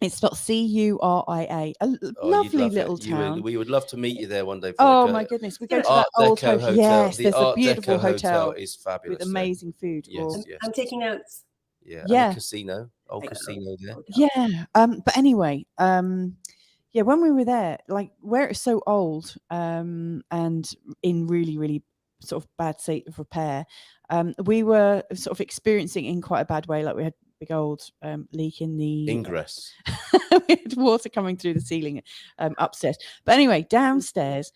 it's spelled Curia, a lovely little town. We would love to meet you there one day. Oh my goodness, we go to that old hotel. Yes, there's a beautiful hotel. Is fabulous with amazing food. Yes. I'm taking notes. Yeah. And a casino, old casino there. Yeah. But anyway, when we were there, like where it's so old, and in really, really sort of bad state of repair, we were sort of experiencing in quite a bad way. Like we had big old leak in the ingress. We had water coming through the ceiling upstairs. But anyway, downstairs,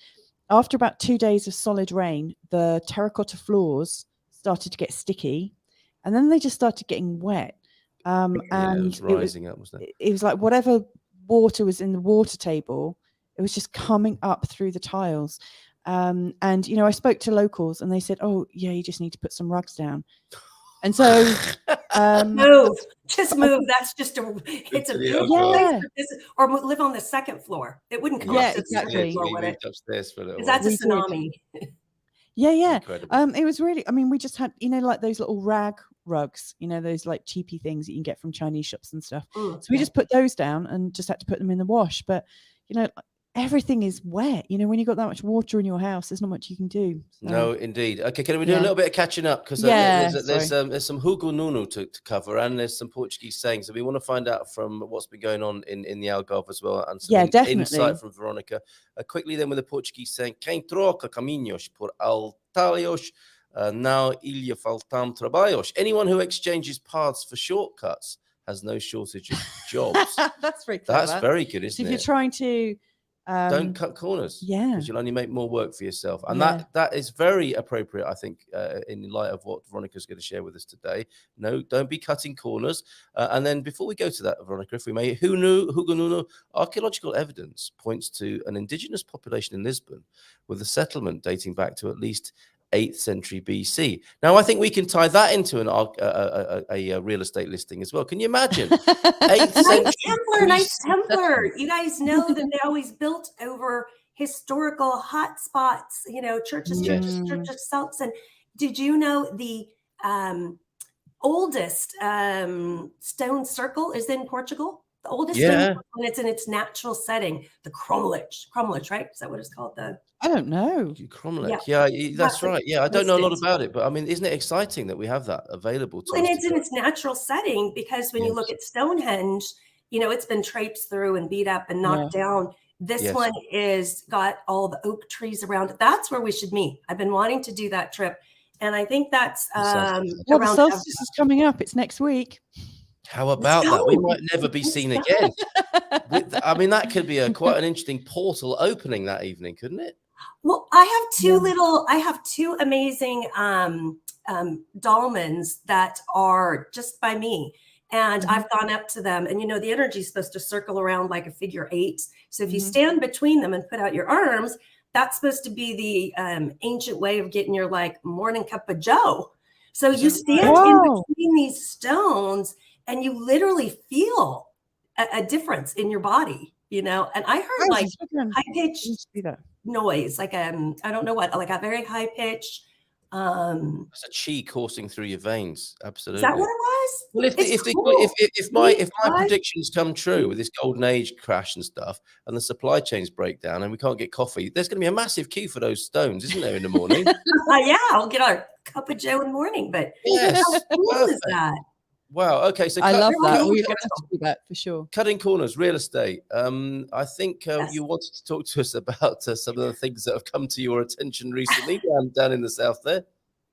after about 2 days of solid rain, the terracotta floors started to get sticky, and then they just started getting wet. And it was rising up, wasn't it? It was like whatever water was in the water table, it was just coming up through the tiles. And I spoke to locals, and they said, "Oh, yeah, you just need to put some rugs down." And so move. That's just it's a beautiful place or live on the second floor. It wouldn't cost exactly. Upstairs for a little. That's a tsunami. Yeah. Incredible. It was really. I mean, we just had like those little rag rugs. Those like cheapy things that you can get from Chinese shops and stuff. So we just put those down and just had to put them in the wash. But everything is wet. When you've got that much water in your house, there's not much you can do. So. No, indeed. Okay, can we do a little bit of catching up? Because there's some Hugo Nuno to cover, and there's some Portuguese sayings. So we want to find out from what's been going on in the Algarve as well, and some insight from Veronica. Quickly then with the Portuguese saying, quem troca caminhos por atalhos, não lhe faltam trabalhos. Anyone who exchanges paths for shortcuts has no shortage of jobs. That's very clever. That's very good, isn't it? If you're trying to don't cut corners, because you'll only make more work for yourself, and that is very appropriate, I think, in light of what Veronica's going to share with us today. No, don't be cutting corners. And then before we go to that, Veronica, if we may, Hugo Nuno, archaeological evidence points to an indigenous population in Lisbon with a settlement dating back to at least 8th century BC. Now, I think we can tie that into a real estate listing as well. Can you imagine? 8th century Nice Templar. You guys know that they always built over historical hot spots, you know, churches, salts. And did you know the oldest stone circle is in Portugal? The oldest stone circle, and it's in its natural setting, the Cromlech, right? Is that what it's called? I don't know. Cromlech. Yeah, that's right. Yeah, I don't know a lot about it, but I mean, isn't it exciting that we have that available to us? And it's in its natural setting, because when you look at Stonehenge, you know, it's been traipsed through and beat up and knocked down. This one is got all the oak trees around it. That's where we should meet. I've been wanting to do that trip. And I think that's well, the solstice is coming up. It's next week. How about that? We might never be seen again. I mean, that could be quite an interesting portal opening that evening, couldn't it? Well, I have two amazing dolmens that are just by me. And I've gone up to them, and you know, the energy is supposed to circle around like a figure 8. So if you stand between them and put out your arms, that's supposed to be the ancient way of getting your like morning cup of joe. So you stand in between these stones, and you literally feel a difference in your body, you know. And I heard like high pitched noise, like I don't know what, like a very high pitched. It's a chi coursing through your veins. Absolutely. Is that what it was? Well, if my predictions come true with this golden age crash and stuff, and the supply chains break down and we can't get coffee, there's going to be a massive queue for those stones, isn't there, in the morning? Yeah, I'll get our cup of joe in the morning. But how cool is that? Wow. Okay. So I love that. We have to do that for sure. Cutting corners, real estate. I think you wanted to talk to us about some of the things that have come to your attention recently down in the south there.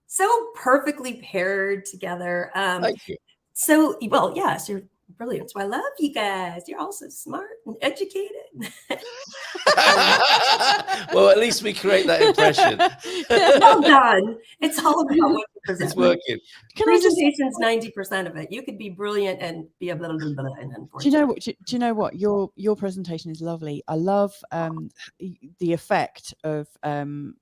So perfectly paired together. Thank you. So, well, yes, you're brilliant. So I love you guys. You're all so smart and educated. Well, at least we create that impression. Well done. It's all about what you present. It's working. Presentation's 90% of it. You could be brilliant and be a little bit. Do you know what? Your presentation is lovely. I love the effect of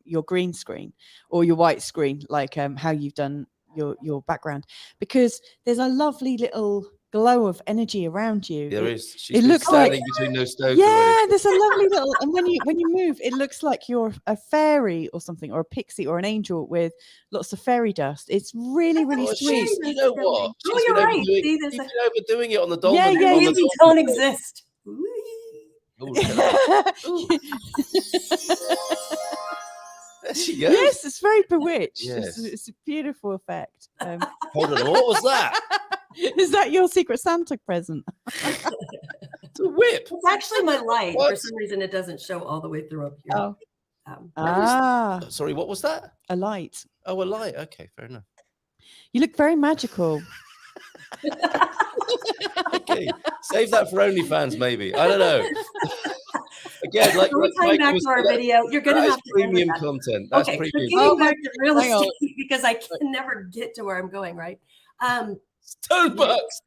your green screen or your white screen, like how you've done your background, because there's a lovely little glow of energy around you. There is. It looks standing like between those stones. Yeah, there's a lovely little, and when you move, it looks like you're a fairy or something, or a pixie or an angel with lots of fairy dust. It's really, really sweet. You know what? You're right. She's been overdoing it on the dolphin. Yeah, you don't exist. There she goes. Yes, it's very bewitched. Yes. It's a beautiful effect. Hold on, what was that? Is that your Secret Santa present? It's a whip. It's actually my light. For some reason, it doesn't show all the way through up here. Sorry, what was that? A light. Oh, a light. Okay, fair enough. You look very magical. Okay, save that for OnlyFans, maybe. I don't know. Again, like back to our video, you're going to have to premium content. That's premium. So getting back to real estate, because I can never get to where I'm going, right? Stonebucks.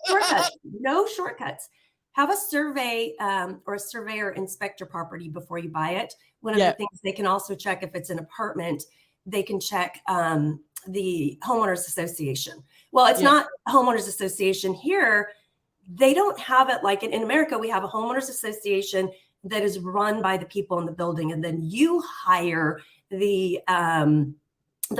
Shortcuts. No shortcuts. Have a survey or a surveyor inspect your property before you buy it. One of the things they can also check, if it's an apartment, they can check the homeowners association. Well, it's not a homeowners association here. They don't have it like in America. We have a homeowners association that is run by the people in the building, and then you hire the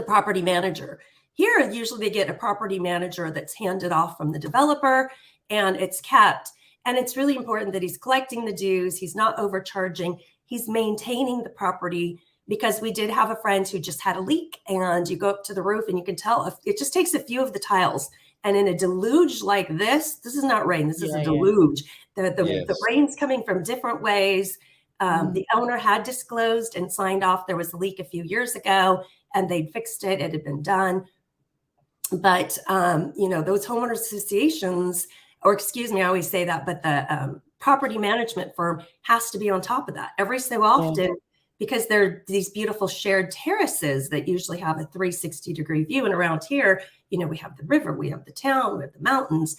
property manager. Here, usually they get a property manager that's handed off from the developer, and it's kept. And it's really important that he's collecting the dues. He's not overcharging. He's maintaining the property, because we did have a friend who just had a leak, and you go up to the roof and you can tell if it just takes a few of the tiles. And in a deluge like this is not rain. This is a deluge. The rain's coming from different ways. The owner had disclosed and signed off there was a leak a few years ago, and they'd fixed it. It had been done. But, those homeowners associations, or excuse me, I always say that, but the property management firm has to be on top of that every so often, because they're these beautiful shared terraces that usually have a 360-degree view. And around here, we have the river, we have the town, we have the mountains,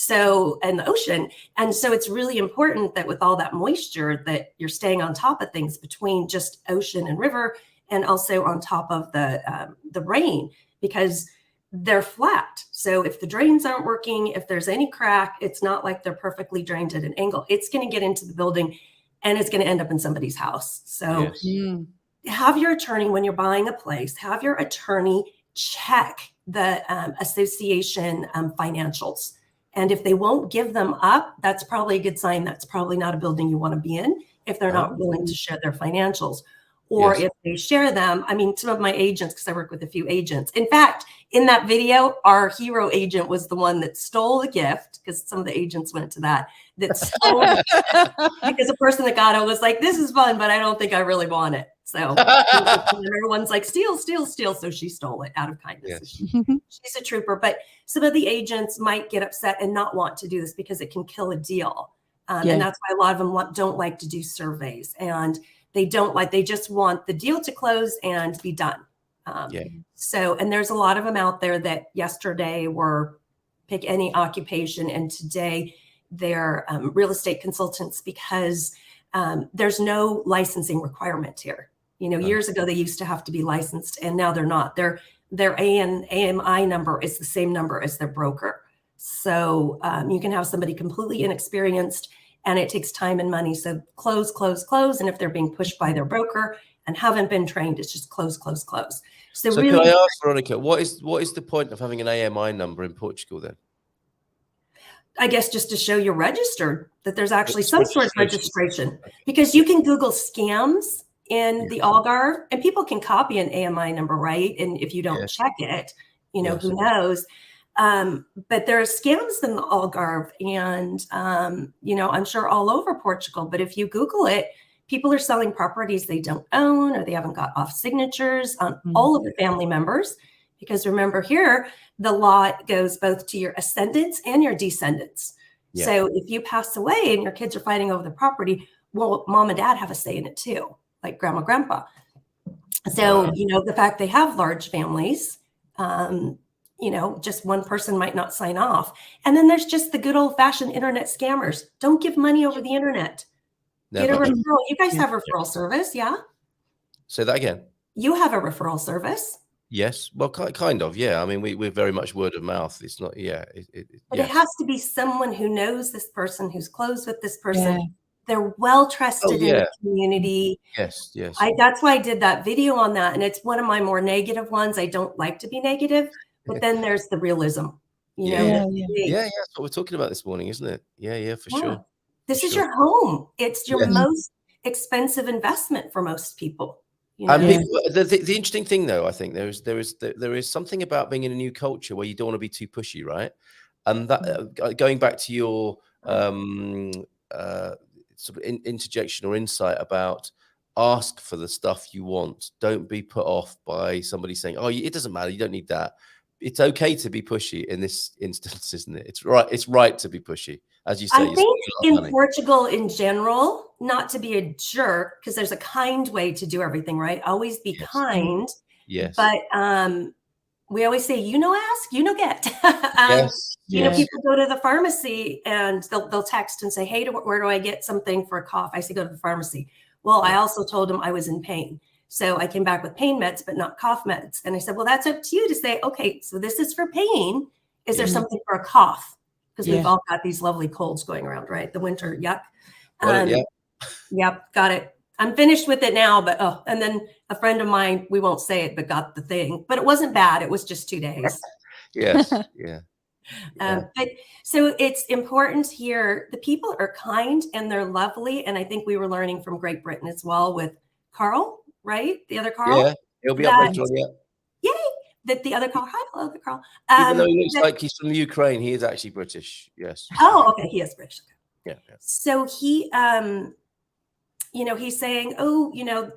and the ocean. And so it's really important that with all that moisture that you're staying on top of things between just ocean and river, and also on top of the rain, because they're flat. So if the drains aren't working, if there's any crack, it's not like they're perfectly drained at an angle. It's going to get into the building and it's going to end up in somebody's house. So Yes. have your attorney, when you're buying a place, have your attorney check the association financials. And if they won't give them up, that's probably a good sign. That's probably not a building you want to be in if they're not willing to share their financials. Or if they share them, I mean, some of my agents, because I work with a few agents. In fact, in that video, our hero agent was the one that stole the gift, because some of the agents went to that stole because the person that got it was like, this is fun, but I don't think I really want it. So everyone's like, steal, steal, steal. So she stole it out of kindness. Yes. She's a trooper. But some of the agents might get upset and not want to do this because it can kill a deal. And that's why a lot of them don't like to do surveys. And they just want the deal to close and be done. So, and there's a lot of them out there that yesterday were pick any occupation, and today they're real estate consultants, because there's no licensing requirement here. You know, years ago they used to have to be licensed, and now they're not. Their AMI number is the same number as their broker. So you can have somebody completely inexperienced, and it takes time and money. So close, close, close. And if they're being pushed by their broker and haven't been trained, it's just close, close, close. So really, can I ask, Veronica, what is the point of having an AMI number in Portugal then? I guess just to show you're registered, that there's actually some sort of registration, because you can Google scams in the Algarve, and people can copy an AMI number, right? And if you don't check it, you know, who knows? But there are scams in the Algarve, and, you know, I'm sure all over Portugal, but if you Google it, people are selling properties they don't own, or they haven't got off signatures on all of the family members. Because remember, here, the law goes both to your ascendants and your descendants. Yeah. So if you pass away and your kids are fighting over the property, well, mom and dad have a say in it too, like grandma, grandpa. So, you know, the fact they have large families, you know, just one person might not sign off. And then there's just the good old fashioned internet scammers. Don't give money over the internet. Never. Get a referral. You guys have referral service, yeah? Say that again. You have a referral service. Yes, well, kind of, yeah. I mean, we're very much word of mouth. It's not, but it has to be someone who knows this person, who's close with this person. Yeah. They're well trusted in the community. Yes, yes. That's why I did that video on that, and it's one of my more negative ones. I don't like to be negative, but then there's the realism. You know, that's what we're talking about this morning, isn't it? Yeah, for sure. This is your home. It's your most expensive investment for most people. You know? And people, the interesting thing, though, I think there is something about being in a new culture where you don't want to be too pushy, right? And that going back to your sort of interjection or insight about ask for the stuff you want. Don't be put off by somebody saying, "Oh, it doesn't matter. You don't need that." It's okay to be pushy in this instance, isn't it? It's right to be pushy, as you say. I think in Portugal in general, not to be a jerk, because there's a kind way to do everything, right? Always be kind. Yes. But we always say, you know, ask, you know, get. You know, people go to the pharmacy and they'll text and say, hey, where do I get something for a cough? I say, go to the pharmacy. Well, I also told them I was in pain. So I came back with pain meds, but not cough meds. And I said, well, that's up to you to say, okay, so this is for pain. Is there something for a cough? Because we've all got these lovely colds going around, right? The winter, yuck. Yep, got it. I'm finished with it now, but and then a friend of mine, we won't say it, but got the thing. But it wasn't bad. It was just 2 days. Yes, But so it's important here. The people are kind and they're lovely. And I think we were learning from Great Britain as well with Carl. Right? The other Carl? Yeah, he'll be up later on, Yay! That the other Carl. Hi, hello, Carl. Even though he looks like he's from the Ukraine, he is actually British. Yes. Oh, okay. He is British. Yeah. So he, you know, he's saying, oh, you know,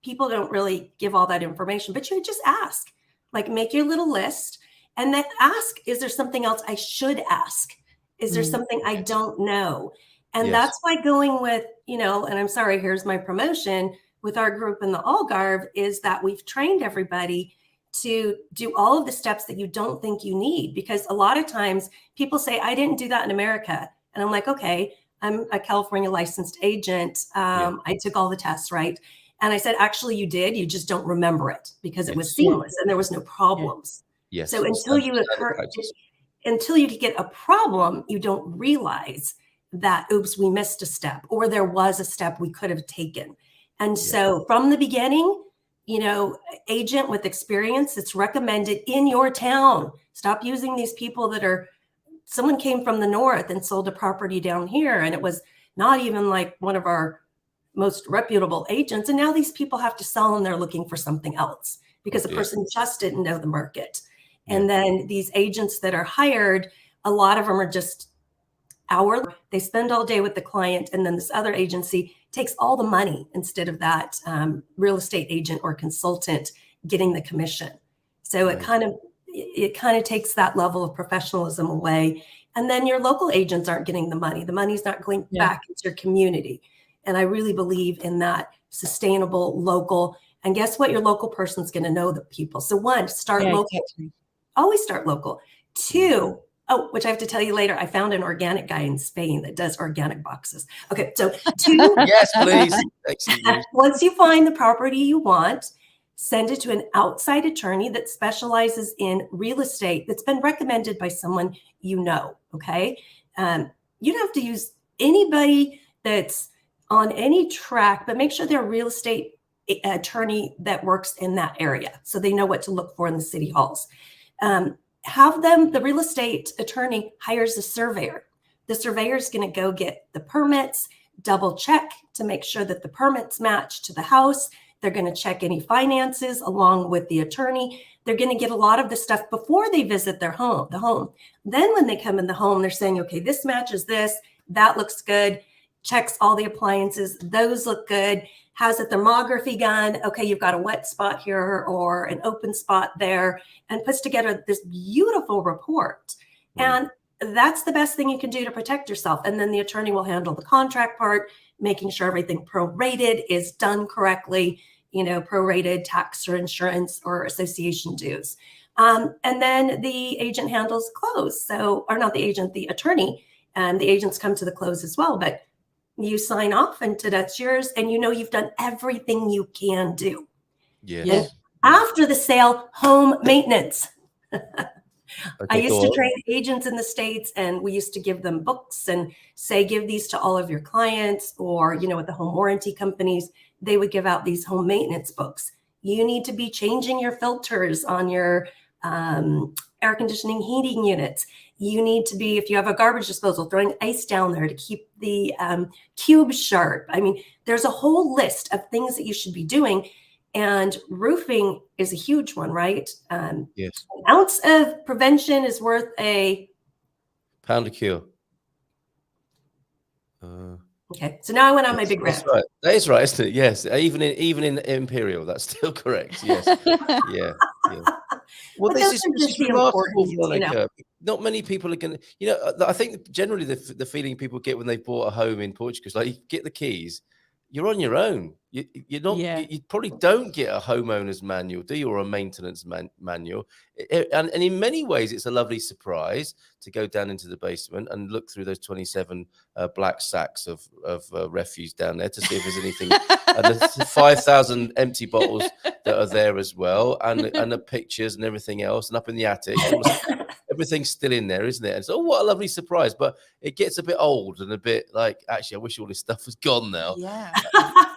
people don't really give all that information, but you just ask. Like, make your little list and then ask, is there something else I should ask? Is there something I don't know? And that's why going with, you know, and I'm sorry, here's my promotion, with our group in the Algarve, is that we've trained everybody to do all of the steps that you don't think you need. Because a lot of times people say, I didn't do that in America. And I'm like, okay, I'm a California licensed agent. I took all the tests, right? And I said, actually, you did. You just don't remember it because it was seamless and there was no problems. Yes. So until you get a problem, you don't realize. that, oops, we missed a step, or there was a step we could have taken. And so from the beginning, agent with experience, it's recommended in your town. Stop using these people that are, someone came from the north and sold a property down here, and it was not even like one of our most reputable agents. And now these people have to sell and they're looking for something else because the person just didn't know the market. And then these agents that are hired, a lot of them are just hourly. They spend all day with the client, and then this other agency takes all the money instead of that real estate agent or consultant getting the commission. So it kind of takes that level of professionalism away. And then your local agents aren't getting the money. The money's not going back into your community. And I really believe in that sustainable local. And guess what? Your local person's going to know the people. So one, start local. Exactly. Always start local. Two, which I have to tell you later, I found an organic guy in Spain that does organic boxes. Okay, so two. Yes, please. Once you find the property you want, send it to an outside attorney that specializes in real estate that's been recommended by someone you know, okay? You don't have to use anybody that's on any track, but make sure they're a real estate attorney that works in that area so they know what to look for in the city halls. Have them, the real estate attorney hires a surveyor. The surveyor is going to go get the permits, double check to make sure that the permits match to the house. They're going to check any finances along with the attorney. They're going to get a lot of the stuff before they visit the home. Then when they come in the home, they're saying, okay, this matches this, that looks good, checks all the appliances, those look good, has a thermography gun, okay, you've got a wet spot here or an open spot there, and puts together this beautiful report. And that's the best thing you can do to protect yourself. And then the attorney will handle the contract part, making sure everything prorated is done correctly, prorated tax or insurance or association dues. And then the agent handles close. So, or not the agent, the attorney, and the agents come to the close as well. But you sign off and that's yours, and you've done everything you can do. Yes. After the sale, home maintenance. I used to train agents in the States, and we used to give them books and say, give these to all of your clients, or, with the home warranty companies, they would give out these home maintenance books. You need to be changing your filters on your air conditioning heating units. You need to be, if you have a garbage disposal, throwing ice down there to keep the cubes sharp. I mean, there's a whole list of things that you should be doing. And roofing is a huge one, right? Yes. An ounce of prevention is worth a pound a cure. Okay, so now I went on my big rant. That's right. That is right, isn't it? Yes. Even in Imperial, that's still correct. Yes. Yeah. Well, this is remarkable, Veronica. Not many people are going to, I think generally the feeling people get when they bought a home in Portugal is like, you get the keys, you're on your own. You're not. You probably don't get a homeowner's manual, do you, or a maintenance manual? And in many ways, it's a lovely surprise to go down into the basement and look through those 27 black sacks of refuse down there to see if there's anything. And the 5,000 empty bottles that are there as well, and the pictures and everything else, and up in the attic. Everything's still in there, isn't it? And so, what a lovely surprise. But it gets a bit old and a bit like, actually, I wish all this stuff was gone now. Yeah.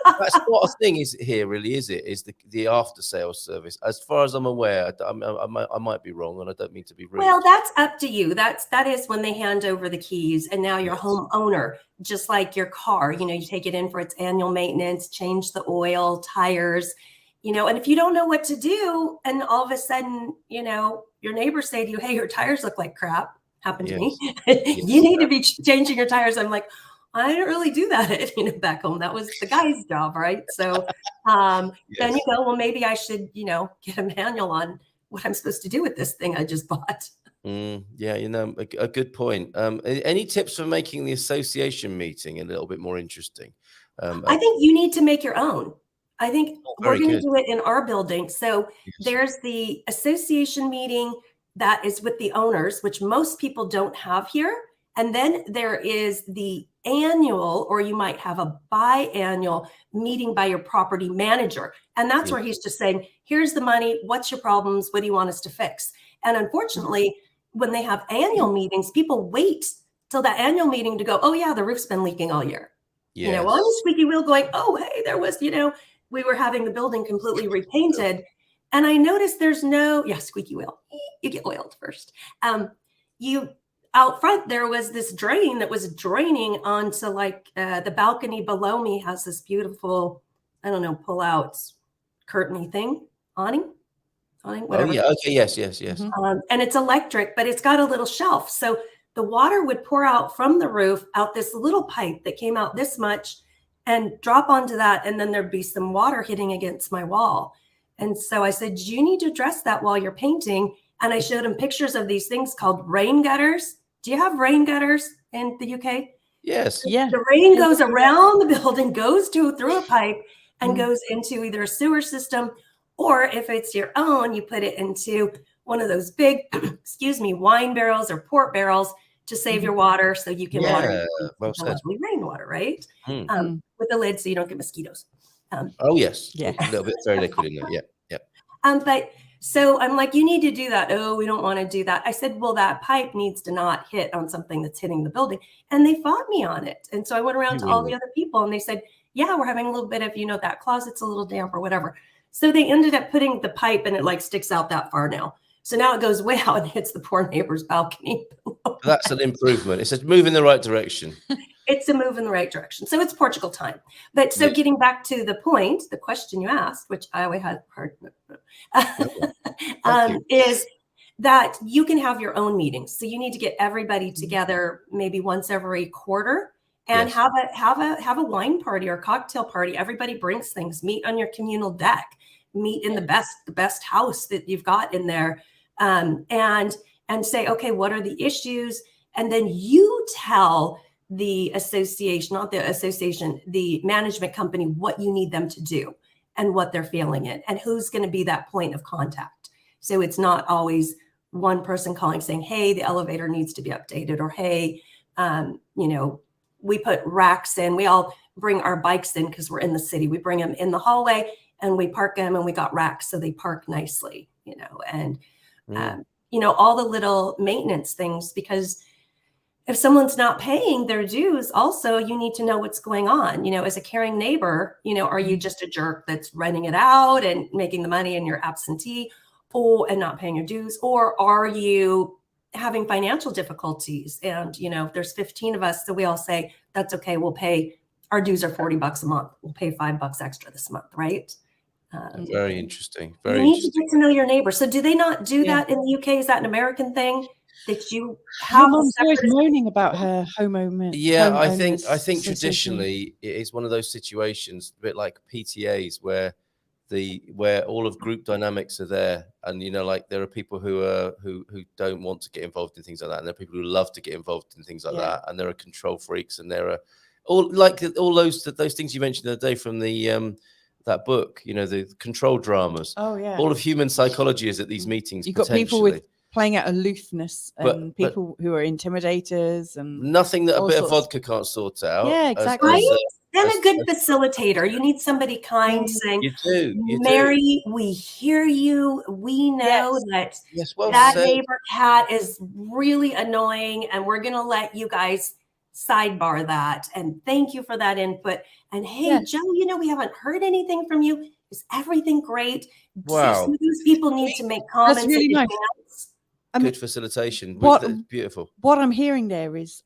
That's not a thing, is it here, really, is it? Is the after sales service? As far as I'm aware, I might be wrong, and I don't mean to be rude. Well, that's up to you. That is when they hand over the keys, and now you're homeowner, just like your car. You take it in for its annual maintenance, change the oil, tires, and if you don't know what to do, and all of a sudden, your neighbors say to you, hey, your tires look like crap. Happened to me. You need to be changing your tires. I'm like, I didn't really do that back home. That was the guy's job, right? So then you go, well, maybe I should, get a manual on what I'm supposed to do with this thing I just bought. Yeah, a good point. Any tips for making the association meeting a little bit more interesting? I think you need to make your own. I think we're going to do it in our building. So there's the association meeting that is with the owners, which most people don't have here. And then there is the annual, or you might have a biannual meeting by your property manager. And that's where he's just saying, here's the money. What's your problems? What do you want us to fix? And unfortunately, when they have annual meetings, people wait till that annual meeting to go, oh yeah, the roof's been leaking all year. Yes. You know, well, I'm a squeaky wheel going, oh, hey, there was, you know, we were having the building completely repainted. And I noticed there's no, squeaky wheel. You get oiled first. Out front, there was this drain that was draining onto like the balcony below me has this beautiful, I don't know, pull out curtainy thing, awning, whatever. Oh, yeah. Okay. Yes. And it's electric, but it's got a little shelf. So the water would pour out from the roof out this little pipe that came out this much and drop onto that. And then there'd be some water hitting against my wall. And so I said, you need to address that while you're painting. And I showed him pictures of these things called rain gutters. Do you have rain gutters in the UK? Yes. Yeah. The rain goes around the building, goes through a pipe and goes into either a sewer system, or if it's your own, you put it into one of those big, wine barrels or port barrels to save your water so you can water rainwater, right? With the lid so you don't get mosquitoes. Oh, yes. Yeah. A little bit very liquid in there. Yeah. But so I'm like, you need to do that. Oh, we don't want to do that. I said, well, that pipe needs to not hit on something that's hitting the building. And they fought me on it. And so I went around to all the other people and they said, yeah, we're having a little bit of, that closet's a little damp or whatever. So they ended up putting the pipe and it like sticks out that far now. So now it goes way out and hits the poor neighbor's balcony. That's an improvement. It's a move in the right direction. It's a move in the right direction. So it's Portugal time. But so getting back to the point, the question you asked, which I always had heard, is that you can have your own meetings. So you need to get everybody together maybe once every quarter and have a wine party or cocktail party. Everybody brings things, meet on your communal deck, meet in the best house that you've got in there, and say, okay, what are the issues? And then you tell the association, not the association, the management company, what you need them to do and what they're feeling in and who's going to be that point of contact. So it's not always one person calling saying, hey, the elevator needs to be updated, or hey, we put racks in. We all bring our bikes in because we're in the city. We bring them in the hallway and we park them, and we got racks so they park nicely, and all the little maintenance things, because if someone's not paying their dues, also you need to know what's going on. As a caring neighbor, are you just a jerk that's renting it out and making the money and you're absentee and not paying your dues? Or are you having financial difficulties? And, there's 15 of us, so we all say, that's okay. We'll pay, our dues are $40 a month. We'll pay $5 extra this month, right? Very interesting. You need to get to know your neighbor. So do they not do that in the UK? Is that an American thing? That you have? Your mum's always moaning about her homeowner. Yeah, I think traditionally it is one of those situations, a bit like PTAs, where all of group dynamics are there, and there are people who don't want to get involved in things like that, and there are people who love to get involved in things like that, and there are control freaks, and there are all those things you mentioned the other day from the that book, the control dramas. Oh yeah, all of human psychology is at these meetings. You've got people with playing out aloofness and people who are intimidators and nothing that a bit of vodka can't sort out. Yeah, exactly. And a good facilitator. You need somebody kind saying, you do. Mary, we hear you. We know that neighbor cat is really annoying, and we're going to let you guys sidebar that. And thank you for that input. And hey, Joe, we haven't heard anything from you. Is everything great? Wow. These people need to make comments. That's really nice. Good facilitation. Beautiful. What I'm hearing there is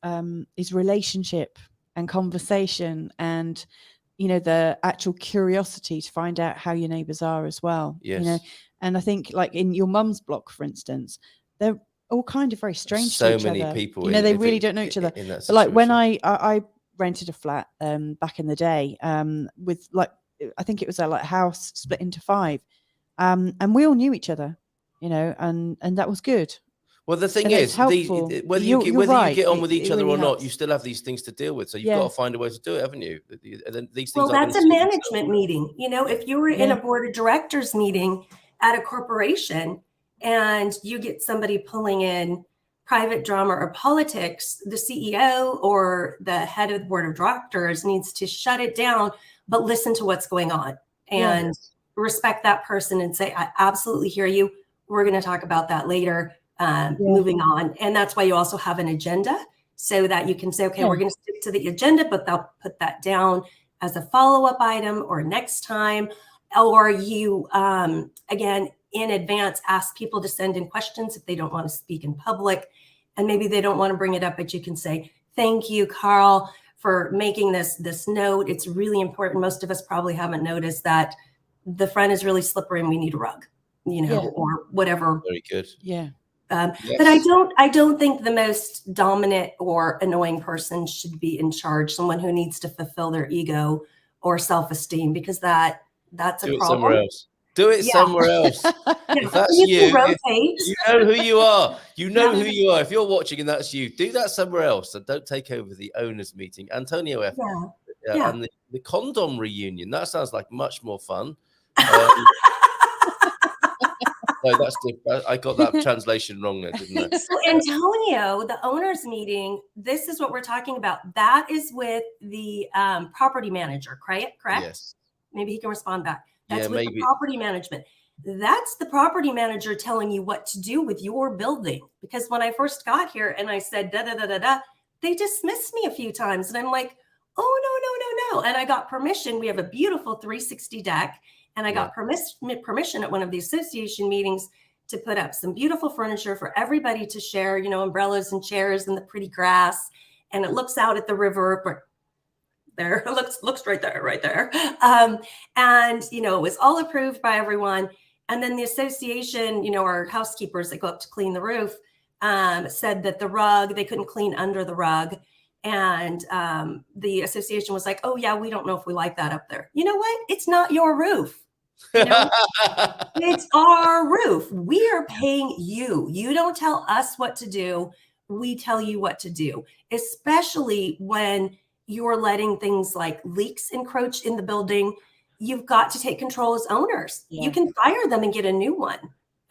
relationship and conversation, and the actual curiosity to find out how your neighbours are as well. Yes. And I think, like in your mum's block, for instance, they're all kind of very strange. So to each many other. people. They really don't know each other. But like when I rented a flat back in the day, with I think it was a house split into 5, and we all knew each other. And that was good. Well, the thing is, whether you get on with each other or not, you still have these things to deal with. So you've got to find a way to do it, haven't you? And then these things. Well, that's a management meeting. If you were in a board of directors meeting at a corporation and you get somebody pulling in private drama or politics, the CEO or the head of the board of directors needs to shut it down, but listen to what's going on and respect that person and say, I absolutely hear you. We're going to talk about that later, moving on. And that's why you also have an agenda. so that you can say, okay, Yeah. we're going to stick to the agenda, but they'll put that down as a follow-up item or next time. Or you, again, in advance, ask people to send in questions if they don't want to speak in public. And maybe they don't want to bring it up, but you can say, thank you, Carl, for making this note. It's really important. Most of us probably haven't noticed that the front is really slippery and we need a rug, or whatever. Very good. Yeah. Yes. But I don't think the most dominant or annoying person should be in charge, someone who needs to fulfill their ego or self-esteem, because that's Do a it problem. somewhere else. Do it somewhere else. If that's you you, can rotate. you know who you are. You know who you are. If you're watching and that's you, do that somewhere else and don't take over the owners' meeting. Antonio F. And the condom reunion. That sounds like much more fun. No, that's I got that translation wrong there, didn't I? So Antonio, the owners meeting, this is what we're talking about. That is with the property manager, correct? Yes. Maybe he can respond back. That's with maybe. the property management. That's the property manager telling you what to do with your building. Because when I first got here and I said da da da da da, they dismissed me a few times, and I'm like, oh no. And I got permission. We have a beautiful 360 deck. And I got permission at one of the association meetings to put up some beautiful furniture for everybody to share, umbrellas and chairs and the pretty grass. And it looks out at the river, but there, it looks right there. And, it was all approved by everyone. And then the association, our housekeepers that go up to clean the roof, said that the rug, they couldn't clean under the rug. And the association was like, oh, yeah, we don't know if we like that up there. You know what? It's not your roof. It's our roof. We are paying you. You don't tell us what to do. We tell you what to do, especially when you're letting things like leaks encroach in the building. You've got to take control as owners. Yeah. You can fire them and get a new one.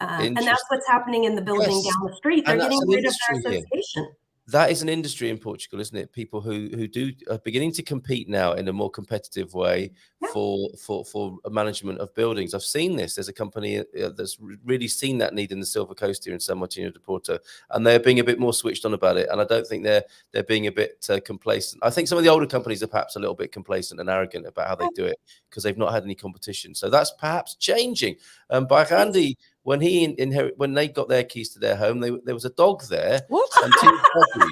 And that's what's happening in the building down the street. They're getting rid of their association. Here. That is an industry in Portugal, isn't it? People who are beginning to compete now in a more competitive way for a management of buildings. I've seen this. There's a company that's really seen that need in the Silver Coast here in San Martino de Porto, and they're being a bit more switched on about it. And I don't think they're being a bit complacent. I think some of the older companies are perhaps a little bit complacent and arrogant about how they do it because they've not had any competition. So that's perhaps changing. By Andy, when they got their keys to their home, there was a dog there. What? And 2 puppies.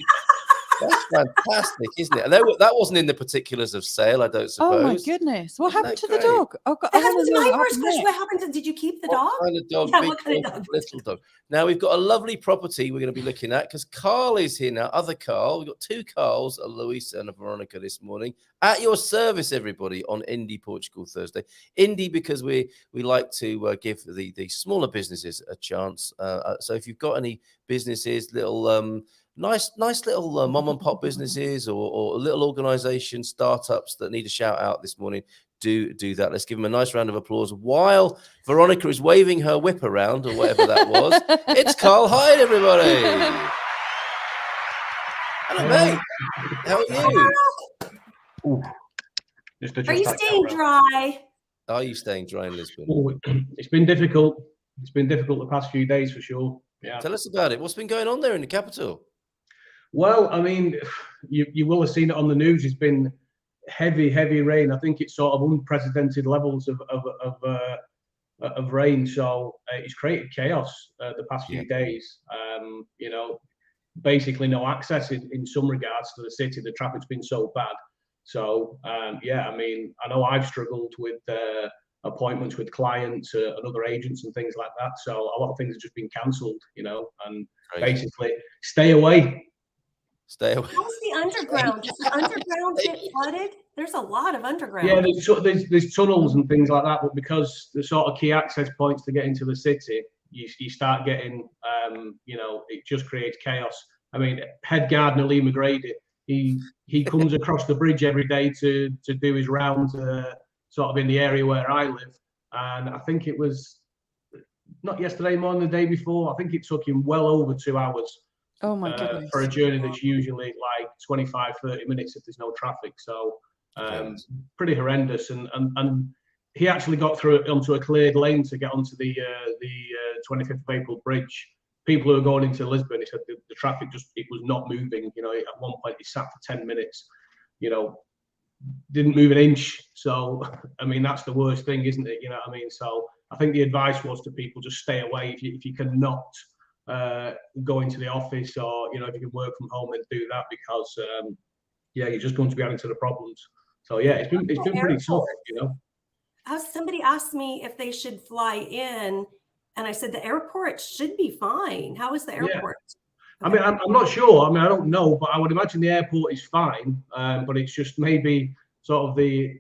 That's fantastic, isn't it? And that wasn't in the particulars of sale, I don't suppose. Oh my goodness! What happened to the great? dog? Oh, God, that was my first question. What happened to? Did you keep the dog? What kind of dog? Big kind of dog? Little dog. Now we've got a lovely property we're going to be looking at because Carl is here now. Other Carl. We've got 2 Carls, a Luisa and a Veronica this morning at your service, everybody, on Indie Portugal Thursday. Indie because we like to give the smaller businesses a chance. So if you've got any businesses, little nice little mom and pop businesses or little organizations, startups that need a shout out this morning, do that. Let's give them a nice round of applause while Veronica is waving her whip around or whatever that was. It's Carl Hyde, everybody. Hello, mate. How are you? Ooh, Are you staying dry? Are you staying dry in Lisbon? Ooh, it's been difficult. It's been difficult the past few days for sure. Yeah. Tell us about it. What's been going on there in the capital? Well, I mean, you will have seen it on the news. It's been heavy rain. I think it's sort of unprecedented levels of rain. So it's created chaos the past few days. Basically no access in some regards to the city. The traffic's been so bad. So I mean, I know I've struggled with appointments with clients and other agents and things like that. So a lot of things have just been cancelled, and basically stay away. Stay away. How's the underground? Does the underground get flooded? There's a lot of underground. Yeah, there's tunnels and things like that, but because the sort of key access points to get into the city, you start getting, it just creates chaos. I mean, head gardener Lee McGrady, he comes across the bridge every day to do his rounds, sort of in the area where I live, and I think it was not yesterday morning, the day before. I think it took him well over 2 hours. Oh my goodness. For a journey that's usually like 25-30 minutes if there's no traffic. So pretty horrendous. And he actually got through onto a cleared lane to get onto the 25th of April bridge. people who are going into Lisbon, he said the traffic it was not moving. You know, at one point it sat for 10 minutes. You know, didn't move an inch. So, I mean, that's the worst thing, isn't it? You know what I mean? So, I think the advice was to people just stay away if you cannot go into the office, or you know, if you can work from home, and do that, because yeah, you're just going to be adding to the problems. So yeah, it's been pretty tough, you know. Somebody asked me if they should fly in, and I said the airport should be fine. How is the airport? I mean, I'm not sure. I mean, I don't know, but I would imagine the airport is fine. But it's just maybe sort of the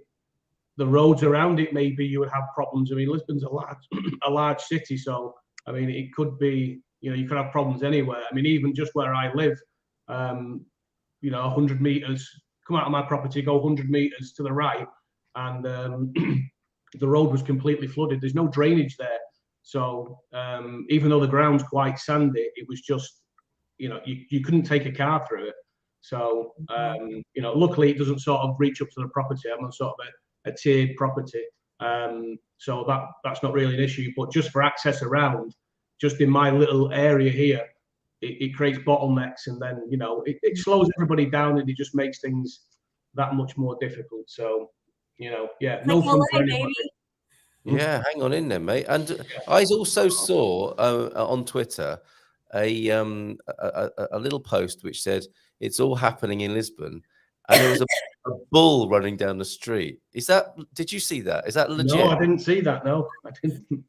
roads around it. Maybe you would have problems. I mean, Lisbon's a large city, so I mean, it could be, you know, you could have problems anywhere. I mean, even just where I live, you know, 100 meters, come out of my property, go 100 meters to the right, and the road was completely flooded. There's no drainage there, so even though the ground's quite sandy, it was just, you know, you couldn't take a car through it. So, you know, luckily it doesn't sort of reach up to the property. I'm on sort of a tiered property. So that's not really an issue, but just for access around, just in my little area here, it creates bottlenecks, and then, you know, it slows everybody down, and it just makes things that much more difficult. So, you know, yeah, no fun for anybody. Yeah, hang on in there, mate. And I also saw on Twitter a little post which said it's all happening in Lisbon, and there was a bull running down the street. Did you see that? Is that legit? No, I didn't see that. No, I didn't.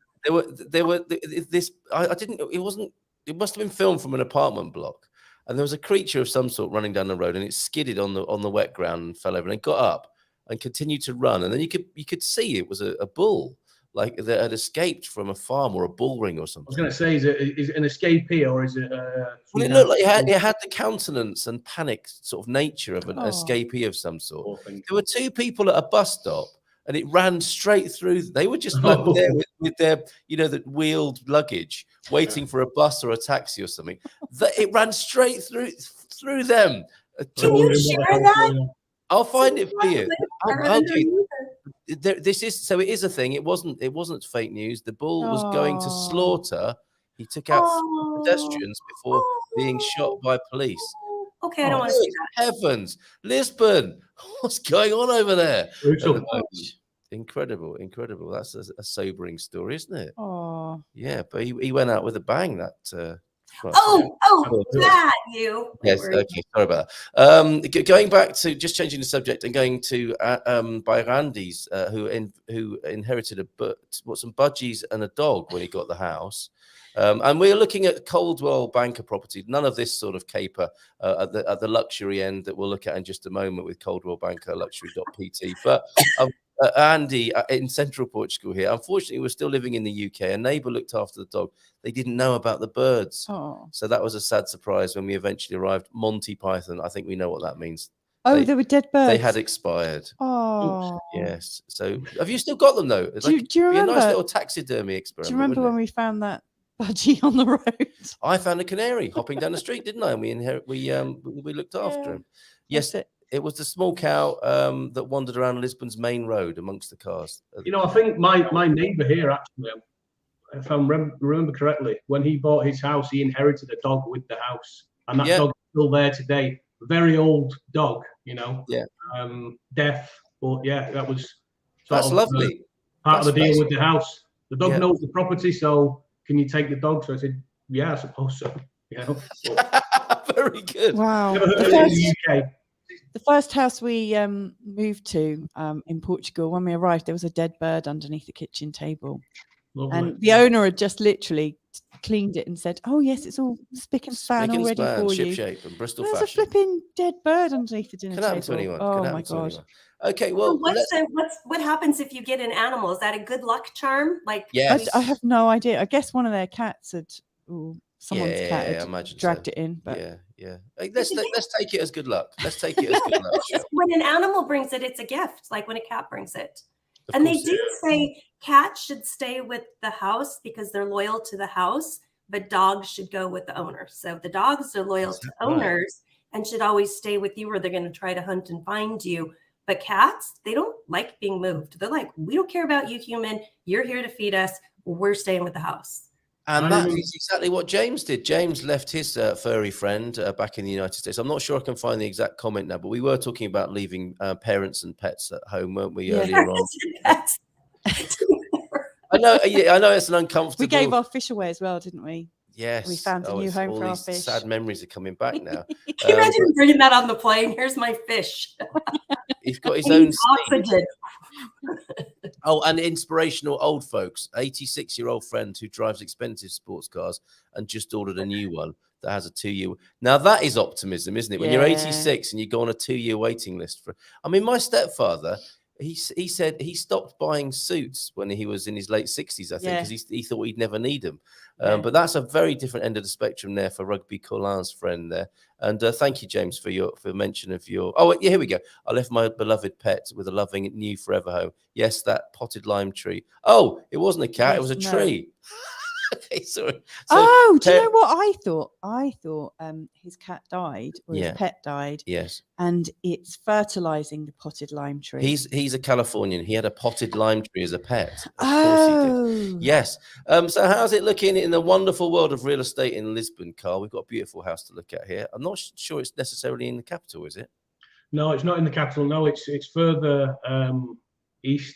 I didn't. It wasn't. It must have been filmed from an apartment block, and there was a creature of some sort running down the road, and it skidded on the wet ground and fell over, and it got up and continued to run, and then you could see it was a bull, like that had escaped from a farm or a bull ring or something. I was going to say, is it an escapee, or is it? Well, it looked like it had the countenance and panic sort of nature of an escapee of some sort. There were two people at a bus stop, and it ran straight through. They were just like there with their, you know, the wheeled luggage, waiting for a bus or a taxi or something. It ran straight through them. Can you share that? I'll find it for you. Okay. This is so. It is a thing. It wasn't fake news. The bull was going to slaughter. He took out pedestrians before being shot by police. Okay, I don't want to see that. Heavens, Lisbon, what's going on over there? Incredible. That's a sobering story, isn't it? Oh, yeah, but he went out with a bang. That. That you. Yes, okay, sorry about that. Going back to just changing the subject and going to by Randy's, who inherited some budgies and a dog when he got the house. And we're looking at Coldwell Banker property. None of this sort of caper at the luxury end that we'll look at in just a moment with Coldwell Banker luxury.pt. But Andy in central Portugal here. Unfortunately, we're still living in the UK. A neighbour looked after the dog. They didn't know about the birds. So that was a sad surprise when we eventually arrived. Monty Python, I think we know what that means. They were dead birds. They had expired. Oh, yes. So have you still got them though? Do you remember? A nice little taxidermy experiment. Do you remember when we found that budgie on the road? I found a canary hopping down the street, didn't I? And we looked after him. Yes, it was the small cow that wandered around Lisbon's main road amongst the cars. You know, I think my neighbour here, actually, if I remember correctly, when he bought his house, he inherited a dog with the house, and that dog is still there today. Very old dog, you know. Yeah. Deaf, but yeah, that's lovely. Part of the deal with the house. The dog knows the property, so can you take the dog? So I said, yeah, I suppose so. You know. Very good. Wow. Never heard of it in the UK. The first house we moved to in Portugal, when we arrived, there was a dead bird underneath the kitchen table. Lovely. And the owner had just literally cleaned it and said, "Oh yes, it's all spick and span all ready for you." Ship-shape and Bristol There's fashion. a flipping dead bird underneath the dinner table. Can happen to anyone. Oh my god. Okay, well, what happens if you get an animal? Is that a good luck charm? Like, yes, I have no idea. I guess one of their cats had. Someone's cat had dragged it in. But yeah. Hey, let's take it as good luck. Let's take it as good luck. When an animal brings it, it's a gift. Like when a cat brings it. And they do say cats should stay with the house because they're loyal to the house, but dogs should go with the owner. So the dogs are loyal to owners and should always stay with you, or they're going to try to hunt and find you. But cats, they don't like being moved. They're like, we don't care about you, human. You're here to feed us. We're staying with the house. And that is exactly what James did. James left his furry friend back in the United States. I'm not sure I can find the exact comment now, but we were talking about leaving parents and pets at home, weren't we, earlier on? I know it's an uncomfortable. We gave our fish away as well, didn't we? Yes. We found a new home all for our these fish. sad memories are coming back now. Can you imagine bringing that on the plane? Here's my fish. He's got his own oxygen. Oh, and inspirational old folks. 86-year-old friend who drives expensive sports cars and just ordered a new one that has a 2-year. Now that is optimism, isn't it? When you're 86 and you go on a 2-year waiting list for. I mean, my stepfather. He said he stopped buying suits when he was in his late 60s, I think, because he thought he'd never need them. But that's a very different end of the spectrum there for Rugby Colin's friend there. And thank you, James, for mention of your. Oh, yeah, here we go. I left my beloved pet with a loving new forever home. Yes, that potted lime tree. Oh, it wasn't a cat; it was a tree. Okay, sorry. So, do you know what I thought? I thought his cat died, or his pet died. Yes. And it's fertilizing the potted lime tree. He's a Californian. He had a potted lime tree as a pet. Of course he did. Yes. So how's it looking in the wonderful world of real estate in Lisbon, Carl? We've got a beautiful house to look at here. I'm not sure it's necessarily in the capital, is it? No, it's not in the capital. No, it's further east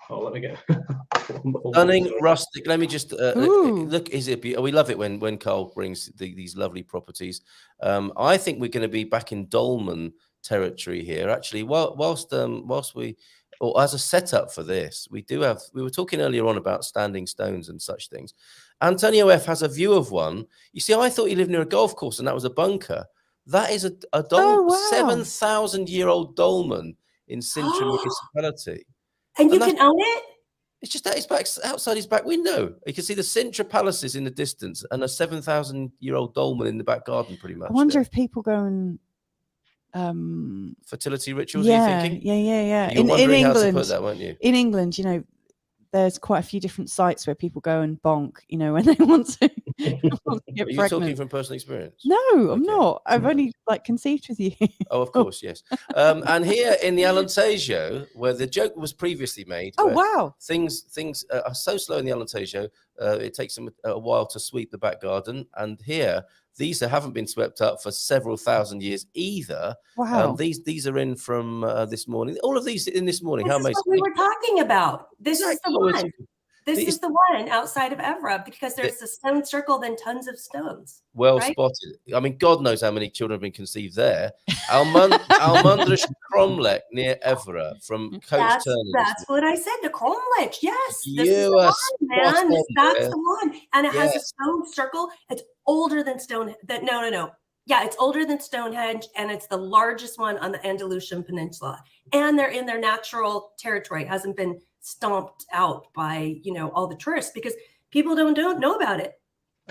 let me get stunning rustic. Let me just look. Is it beautiful? We love it when Carl brings these lovely properties. I think we're going to be back in Dolmen territory here. Actually, whilst we, or as a setup for this, we were talking earlier on about standing stones and such things. Antonio F has a view of one. You see, I thought he lived near a golf course and that was a bunker. That is a 7,000-year-old dolmen in Sintra municipality. And you can own it? It's just that it's back outside his back window. You can see the Sintra palaces in the distance and a 7,000-year-old dolmen in the back garden, pretty much. I wonder if people go and fertility rituals. Are you thinking? Yeah. You're wondering how to put that, weren't you? In England, there's quite a few different sites where people go and bonk, when they want to, get pregnant. Are you talking from personal experience? No, I'm not. I've only conceived with you. Oh, of course, yes. And here in the Alentejo, where the joke was previously made. Oh, wow. Things are so slow in the Alentejo, it takes them a while to sweep the back garden. And here, these haven't been swept up for several thousand years either. Wow. These are in from this morning. All of these in this morning. This is what we were talking about. This is the one. This is the one outside of Evra, because there's a stone circle, then tons of stones. Well spotted. I mean, God knows how many children have been conceived there. Almundrish Cromlech near Evra from Coach Turner. That's what I said. The Cromlech. Yes. This is the one, man. That's the one. And it has a stone circle. It's older than Stonehenge. No. Yeah, it's older than Stonehenge, and it's the largest one on the Andalusian Peninsula. And they're in their natural territory. It hasn't been stomped out by all the tourists because people don't know about it.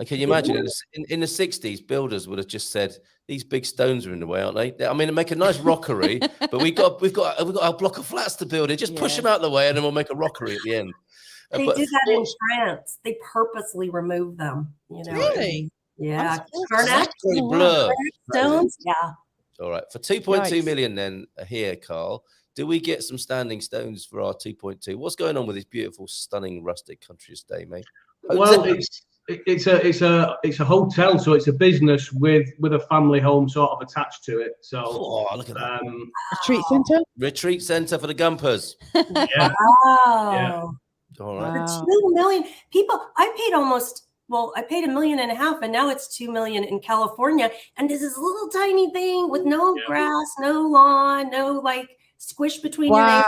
Can you imagine in the 60s, builders would have just said these big stones are in the way, aren't they? I mean, make a nice rockery, but we've got a block of flats to build it. Just push them out of the way, and then we'll make a rockery at the end. They did that in France. They purposely removed them. Really? Yeah. Exactly blur stones. Yeah. All right. For 2.2 million, then here, Carl. Do we get some standing stones for our 2.2? What's going on with this beautiful, stunning rustic country estate, mate? Well, it's a hotel, so it's a business with a family home sort of attached to it. So, look at that. Retreat centre for the Gumpers. Yeah. Wow. Yeah. All right. For 2 million people, I paid $1.5 million, and now it's 2 million in California, and this is a little tiny thing with no grass, no lawn, no squish between your neighbors.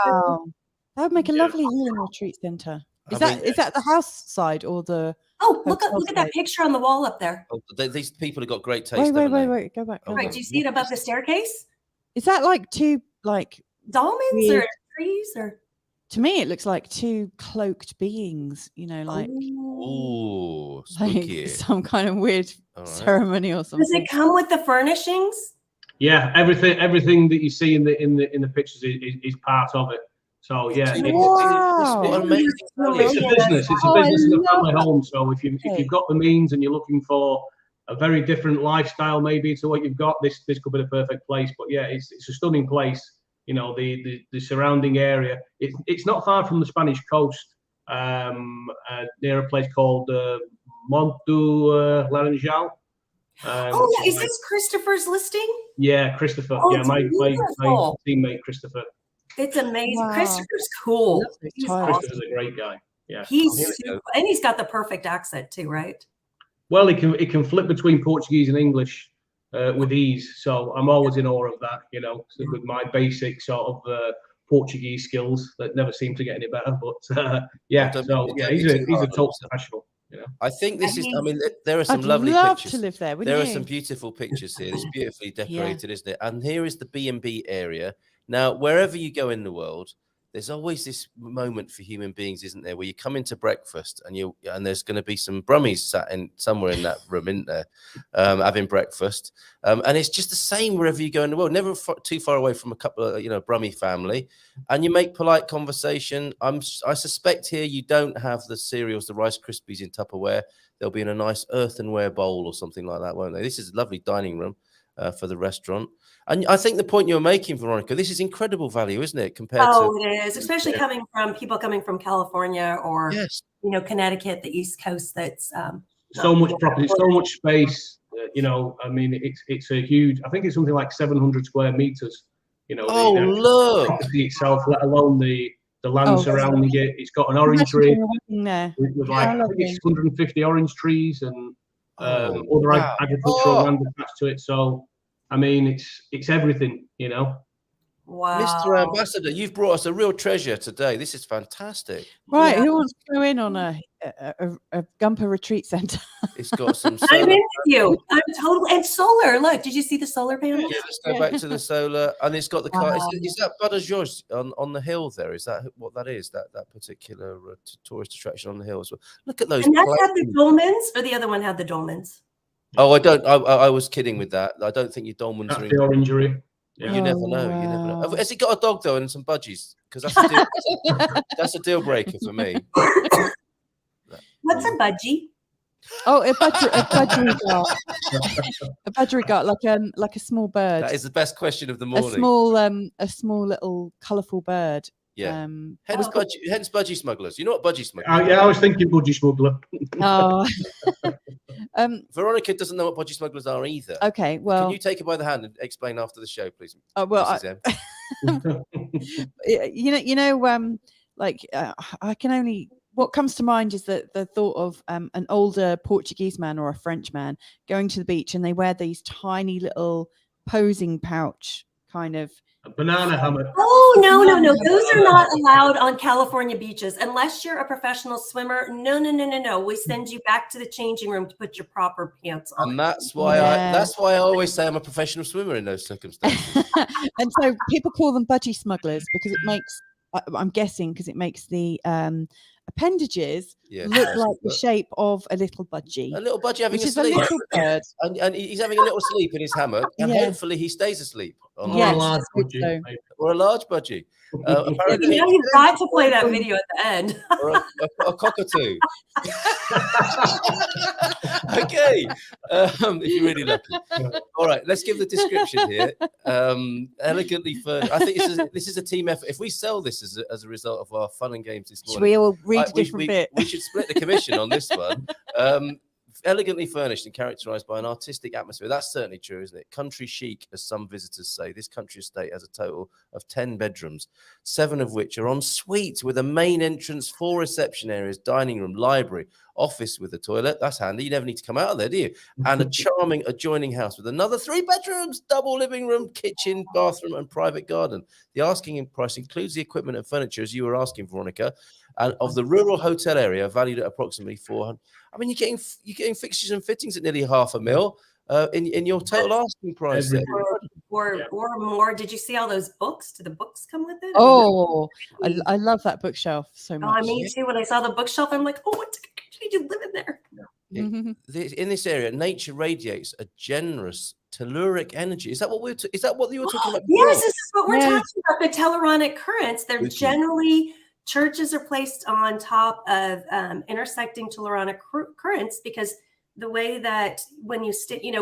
That would make a lovely healing retreat center. Is that the house side or the? Oh, look at that picture on the wall up there. Oh, these people have got great taste. Wait, go back. Right, do you see it above the staircase? Is that two dolmens or trees or? To me, it looks like two cloaked beings. Ooh, spooky. Some kind of weird ceremony or something. Does it come with the furnishings? Yeah, everything that you see in the pictures is part of it. So yeah, Wow. it's a business. It's a business and a family home. So if you've got the means and you're looking for a very different lifestyle, maybe to what you've got, this could be the perfect place. But yeah, it's a stunning place. The surrounding area. It's not far from the Spanish coast. near a place called Montu Laranjal. Oh, yeah. Is this Christopher's listing? Yeah, Christopher. Oh, yeah, it's my beautiful. teammate Christopher. It's amazing. Wow. Christopher's cool. Love those He's tiles. awesome. Christopher's a great guy. Yeah. He's here we super, and he's got the perfect accent too, right? Well, it can flip between Portuguese and English with ease. So I'm always in awe of that, you know, with my basic sort of Portuguese skills that never seem to get any better. But yeah, Don't so be- yeah, don't be he's too a hard on top yourself. professional. You know. I think this I is. I mean- mean, there are some I'd lovely love pictures. to live there. There are Wouldn't some you? beautiful pictures here. It's beautifully decorated, isn't it? And here is the B&B area. Now, wherever you go in the world, there's always this moment for human beings, isn't there, where you come into breakfast and there's going to be some brummies sat in somewhere in that room, isn't there, having breakfast. And it's just the same wherever you go in the world, never too far away from a couple of, Brummie family. And you make polite conversation. I suspect here you don't have the cereals, the Rice Krispies in Tupperware. They'll be in a nice earthenware bowl or something like that, won't they? This is a lovely dining room for the restaurant. And I think the point you're making, Veronica, this is incredible value, isn't it? Compared to it is, especially coming from California or yes, Connecticut, the East Coast. That's So much property, so much space. I mean, it's a huge. I think it's something like 700 square meters. Oh, the look. property itself, let alone the land Oh, surrounding it. It's got an orangery There. with Yeah, like I I love think it's 150 orange trees and other wow. agricultural Oh. land attached to it. So, I mean, it's everything. wow. Mr. Ambassador, you've brought us a real treasure today. This is fantastic. Right, Yeah. who wants to go in on a Gumper retreat centre? It's got some I'm solar. in with you. I'm totally and solar. Look, did you see the solar panels? Yeah, let's go back to the solar, and it's got the car. Wow. Is that Badajoz on the hill there? Is that what that is? That particular tourist attraction on the hill as well? Look at those. And that had the planes. dolmens, or the other one had the dolmens. Oh, I don't. I was kidding with that. I don't think your dolmens That's are in. the orangery. Well, you never know. You never know. wow. Has it got a dog though and some budgies? Because that's a deal breaker for me. What's a budgie? Oh, a budgerigar. A budgerigar, like a small bird. That is the best question of the a morning. small little colourful bird. Yeah. Hence budgie smugglers. You know what budgie smugglers? Yeah, I was thinking budgie smuggler. Oh. Veronica doesn't know what budgie smugglers are either. Okay, well, Can you take her by the hand and explain after the show, please? well, I can only. What comes to mind is that the thought of an older Portuguese man or a French man going to the beach, and they wear these tiny little posing pouch kind of. A banana hammock. Oh, no. Those are not allowed on California beaches unless you're a professional swimmer. No. We send you back to the changing room to put your proper pants on. And that's why I always say I'm a professional swimmer in those circumstances. And so people call them budgie smugglers because it makes. I'm guessing because it makes the appendages look like the shape of a little budgie. A little budgie having which a is sleep. a little bird. And he's having a little sleep in his hammock, and hopefully he stays asleep. On Or Yes, a large I think budgie, so. maybe. or a large budgie. Apparently, You've got to play that video at the end. or a cockatoo. Okay, if you're really lucky. All right, let's give the description here. Elegantly furnished. I think this is a team effort. If we sell this as a result of our fun and games this Should morning, we all read a different bit? we should split the commission on this one. Elegantly furnished and characterized by an artistic atmosphere. That's certainly true, isn't it? Country chic, as some visitors say. This country estate has a total of 10 bedrooms, 7 of which are en suite with a main entrance, 4 reception areas, dining room, library, office with a toilet. That's handy. You never need to come out of there, do you? And a charming adjoining house with another 3 bedrooms, double living room, kitchen, bathroom, and private garden. The asking price includes the equipment and furniture, as you were asking, Veronica, and of the rural hotel area valued at approximately 400. I mean, you're getting fixtures and fittings at nearly $500,000 in your total asking price. There. Or more. Did you see all those books? Do the books come with it? Oh, I love that bookshelf so much. Me too. When I saw the bookshelf, I'm like, what did you live in there? In this area, nature radiates a generous telluric energy. Is that what you were talking about? Yes, this is what we're talking about. The telluronic currents. They're generally churches are placed on top of intersecting telluronic currents because the way that when you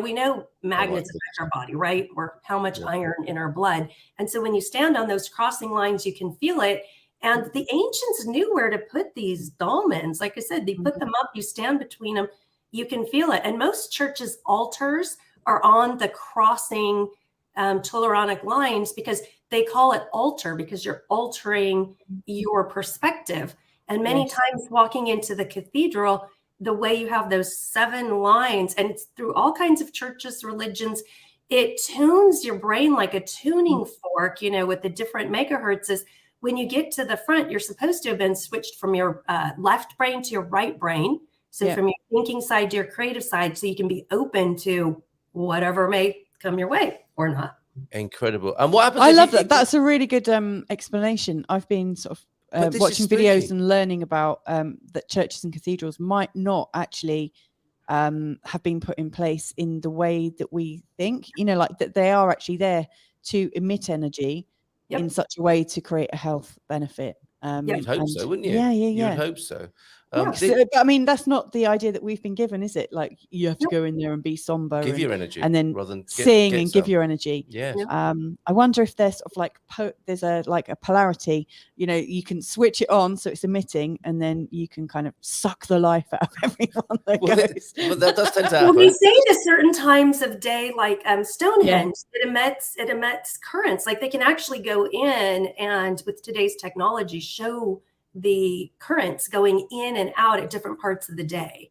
we know magnets affect our body, right? Or how much iron in our blood. And so when you stand on those crossing lines, you can feel it. And the ancients knew where to put these dolmens. Like I said, they put them up, you stand between them, you can feel it. And most churches' altars are on the crossing Telluronic lines because they call it altar because you're altering your perspective. And many times walking into the cathedral, the way you have those 7 lines, and it's through all kinds of churches, religions, it tunes your brain like a tuning fork, you know, with the different megahertzes. When you get to the front, you're supposed to have been switched from your left brain to your right brain. So from your thinking side to your creative side, so you can be open to whatever may come your way or not. Incredible. And what happens? I love that. That's a really good explanation. I've been sort of watching videos and learning about that churches and cathedrals might not actually have been put in place in the way that we think, you know, like that they are actually there to emit energy in such a way to create a health benefit. You'd hope so, wouldn't you? Yeah. You'd hope so. But I mean, that's not the idea that we've been given, is it? Like you have to go in there and be somber, give your energy, and then rather than sing and give your energy. Yes. I wonder if there's sort of like there's a polarity. You know, you can switch it on so it's emitting, and then you can kind of suck the life out of everyone that goes. But that does tend to happen. Well, we say at certain times of day, like Stonehenge, it emits currents. Like they can actually go in and with today's technology show the currents going in and out at different parts of the day.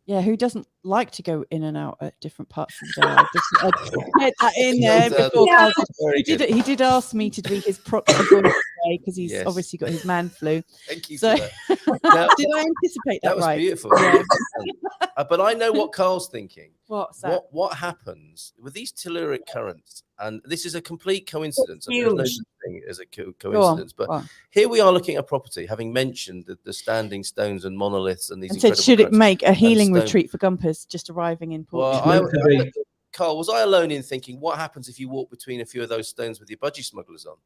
Yeah, who doesn't like to go in and out at different parts of the day? I just get that in there before. He did ask me to be his proxy today because he's obviously got his man flu. Thank you. So For that. did I anticipate that? That was right? beautiful. Yeah. But I know what Carl's thinking. What's that? What happens with these telluric currents? And this is a complete coincidence. There's no such thing as a coincidence. But here we are looking at a property, having mentioned the standing stones and monoliths and these. And said, should it make a healing retreat for Gumpers just arriving in Portugal? Well, Carl, was I alone in thinking what happens if you walk between a few of those stones with your budgie smugglers on?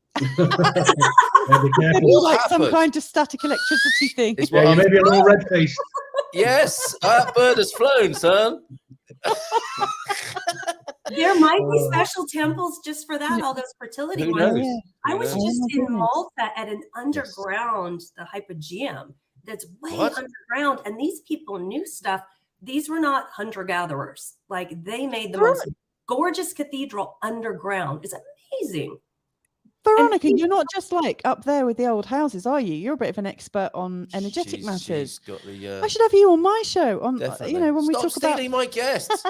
Like some kind of static electricity thing. Yeah, maybe a little red face. Yes, that bird has flown, son. There might be special temples just for that, all those fertility ones. I was just in Malta at an underground, the Hypogeum, that's way underground. And these people knew stuff. These were not hunter-gatherers. Like they made the most gorgeous cathedral underground. It's amazing. Veronica, you're not just like up there with the old houses, are you? You're a bit of an expert on energetic matters. I should have you on my show. On you know, when we talk about stealing my guests.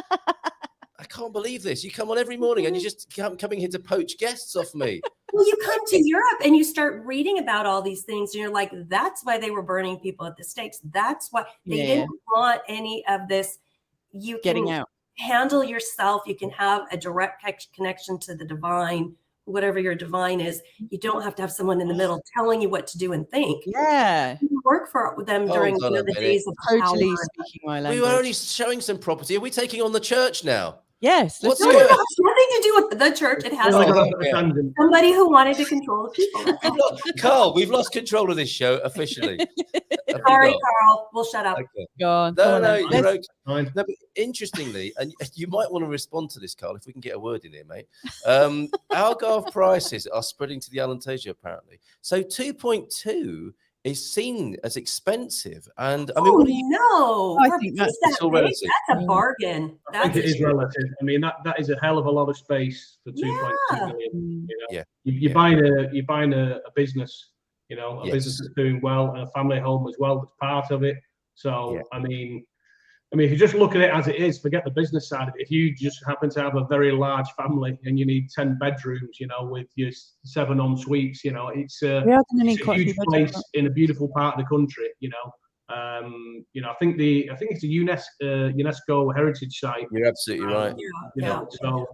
I can't believe this. You come on every morning and you just coming here to poach guests off me. Well, you come to Europe and you start reading about all these things, and you're like, that's why they were burning people at the stakes. That's why they didn't want any of this. You getting can out. Handle yourself. You can have a direct connection to the divine, whatever your divine is. You don't have to have someone in the middle telling you what to do and think. Yeah. You work for them during the days of totally power. speaking my language. We were only showing some property. Are we taking on the church now? Yes. What's no, it has nothing to do with the church. It has somebody who wanted to control the people. Carl, we've lost control of this show officially. Sorry, Carl. We'll shut up. Okay. Go on. No, you're okay. No, but interestingly, and you might want to respond to this, Carl, if we can get a word in here, mate. Algarve prices are spreading to the Alentejo, apparently. So 2.2 is seen as expensive. And I mean, what do you know? I think that's all relative. That's a bargain. I think it is relative. I mean, that is a hell of a lot of space for 2.2 million. You know? You're buying a business, you know, a business that's doing well, and a family home as well that's part of it. So I mean, if you just look at it as it is, forget the business side of it. If you just happen to have a very large family and you need 10 bedrooms, you know, with your 7 en suites, you know, it's a huge place in a beautiful part of the country, you know. You know, I think it's a UNESCO heritage site. You're absolutely right. You know, so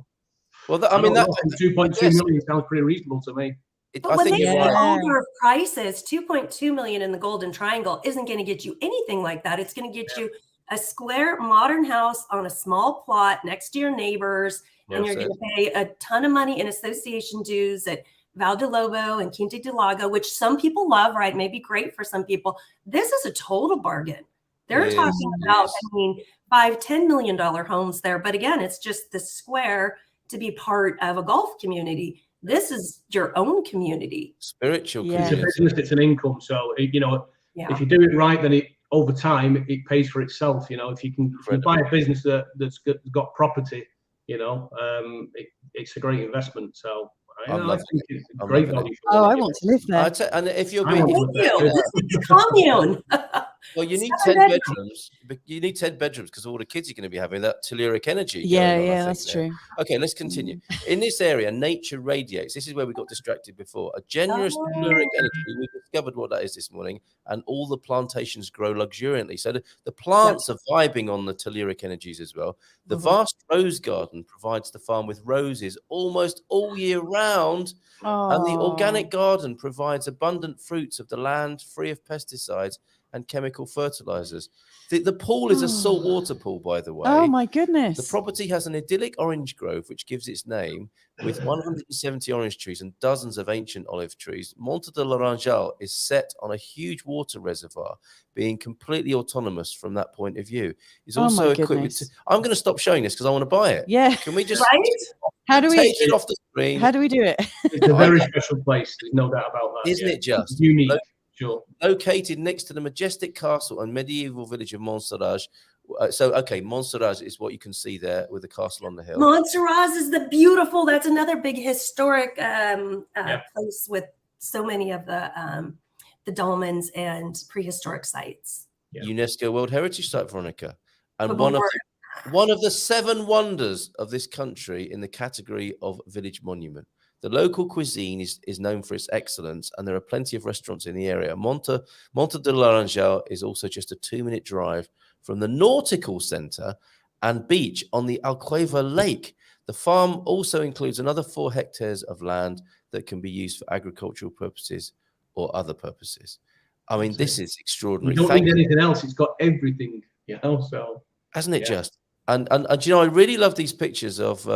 well, I mean, that 2.2 million sounds pretty reasonable to me. But when they say Algarve prices, 2.2 million in the Golden Triangle isn't going to get you anything like that. It's going to get you a square modern house on a small plot next to your neighbors, and you're going to pay a ton of money in association dues at Val de Lobo and Quinta de Lago, which some people love, right? Maybe great for some people. This is a total bargain. They're talking about, I mean, $5-10 million homes there. But again, it's just the square to be part of a golf community. This is your own community. Spiritual Yeah. It's a community. business, it's an income. So, you know, Yeah. if you do it right, then over time, it pays for itself. You know, if you buy a business that's got property, you know, it's a great investment. So, I think it's a great value for Oh, money. I want to live there. And if you're I being, want Thank you. This is the commune. well, you need 7 10 bedrooms. bedrooms. But you need 10 bedrooms because all the kids are going to be having that telluric energy. Yeah, going on, I yeah, think, that's there. true. Okay, let's continue. In this area, nature radiates. This is where we got distracted before. A generous telluric energy. We discovered what that is this morning, and all the plantations grow luxuriantly. So the plants are vibing on the telluric energies as well. The vast rose garden provides the farm with roses almost all year round. And the organic garden provides abundant fruits of the land, free of pesticides and chemical fertilizers. The pool is a saltwater pool, by the way. Oh my goodness. The property has an idyllic orange grove, which gives its name, with 170 orange trees and dozens of ancient olive trees. Monte de l'Orangeal is set on a huge water reservoir, being completely autonomous from that point of view. It's also equipped with... I'm going to stop showing this because I want to buy it. Yeah. Can we just How do we take it off the screen? How do we do it? It's a very special place. There's no doubt about that. Isn't it just? It's unique. Sure. Located next to the majestic castle and medieval village of Montserrat. Montserrat is what you can see there with the castle on the hill. Montserrat is that's another big historic place with so many of the dolmens and prehistoric sites. Yeah. UNESCO World Heritage Site, Veronica. And one of the 7 wonders of this country in the category of village monument. The local cuisine is known for its excellence, and there are plenty of restaurants in the area. Monte de l'Orangeal is also just a 2-minute drive from the nautical centre and beach on the Algarve Lake. The farm also includes another 4 hectares of land that can be used for agricultural purposes or other purposes. I mean, this is extraordinary. You don't need anything else. It's got everything, you know, so. Hasn't it just? And you know, I really love these pictures of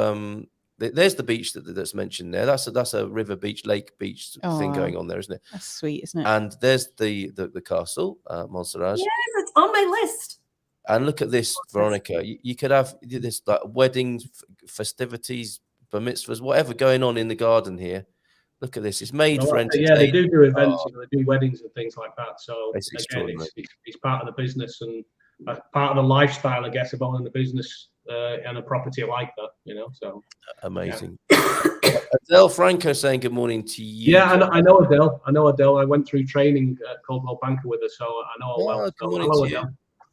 there's the beach that's mentioned there. That's a river beach, lake beach thing going on there, isn't it? That's sweet, isn't it? And there's the castle, Montserrat. Yes, it's on my list. And look at this, Veronica. You could have this like weddings, festivities, bar mitzvahs, whatever going on in the garden here. Look at this. It's made for entertainment. Yeah, they do events. You know, they do weddings and things like that. So it's extraordinary. It's part of the business and part of the lifestyle, I guess, of owning the business and a property like that. You know, so amazing. Yeah. Adele Franco saying good morning to you. Yeah, I know Adele. I went through training at Coldwell Banker with her, so I know her well. Good morning to you.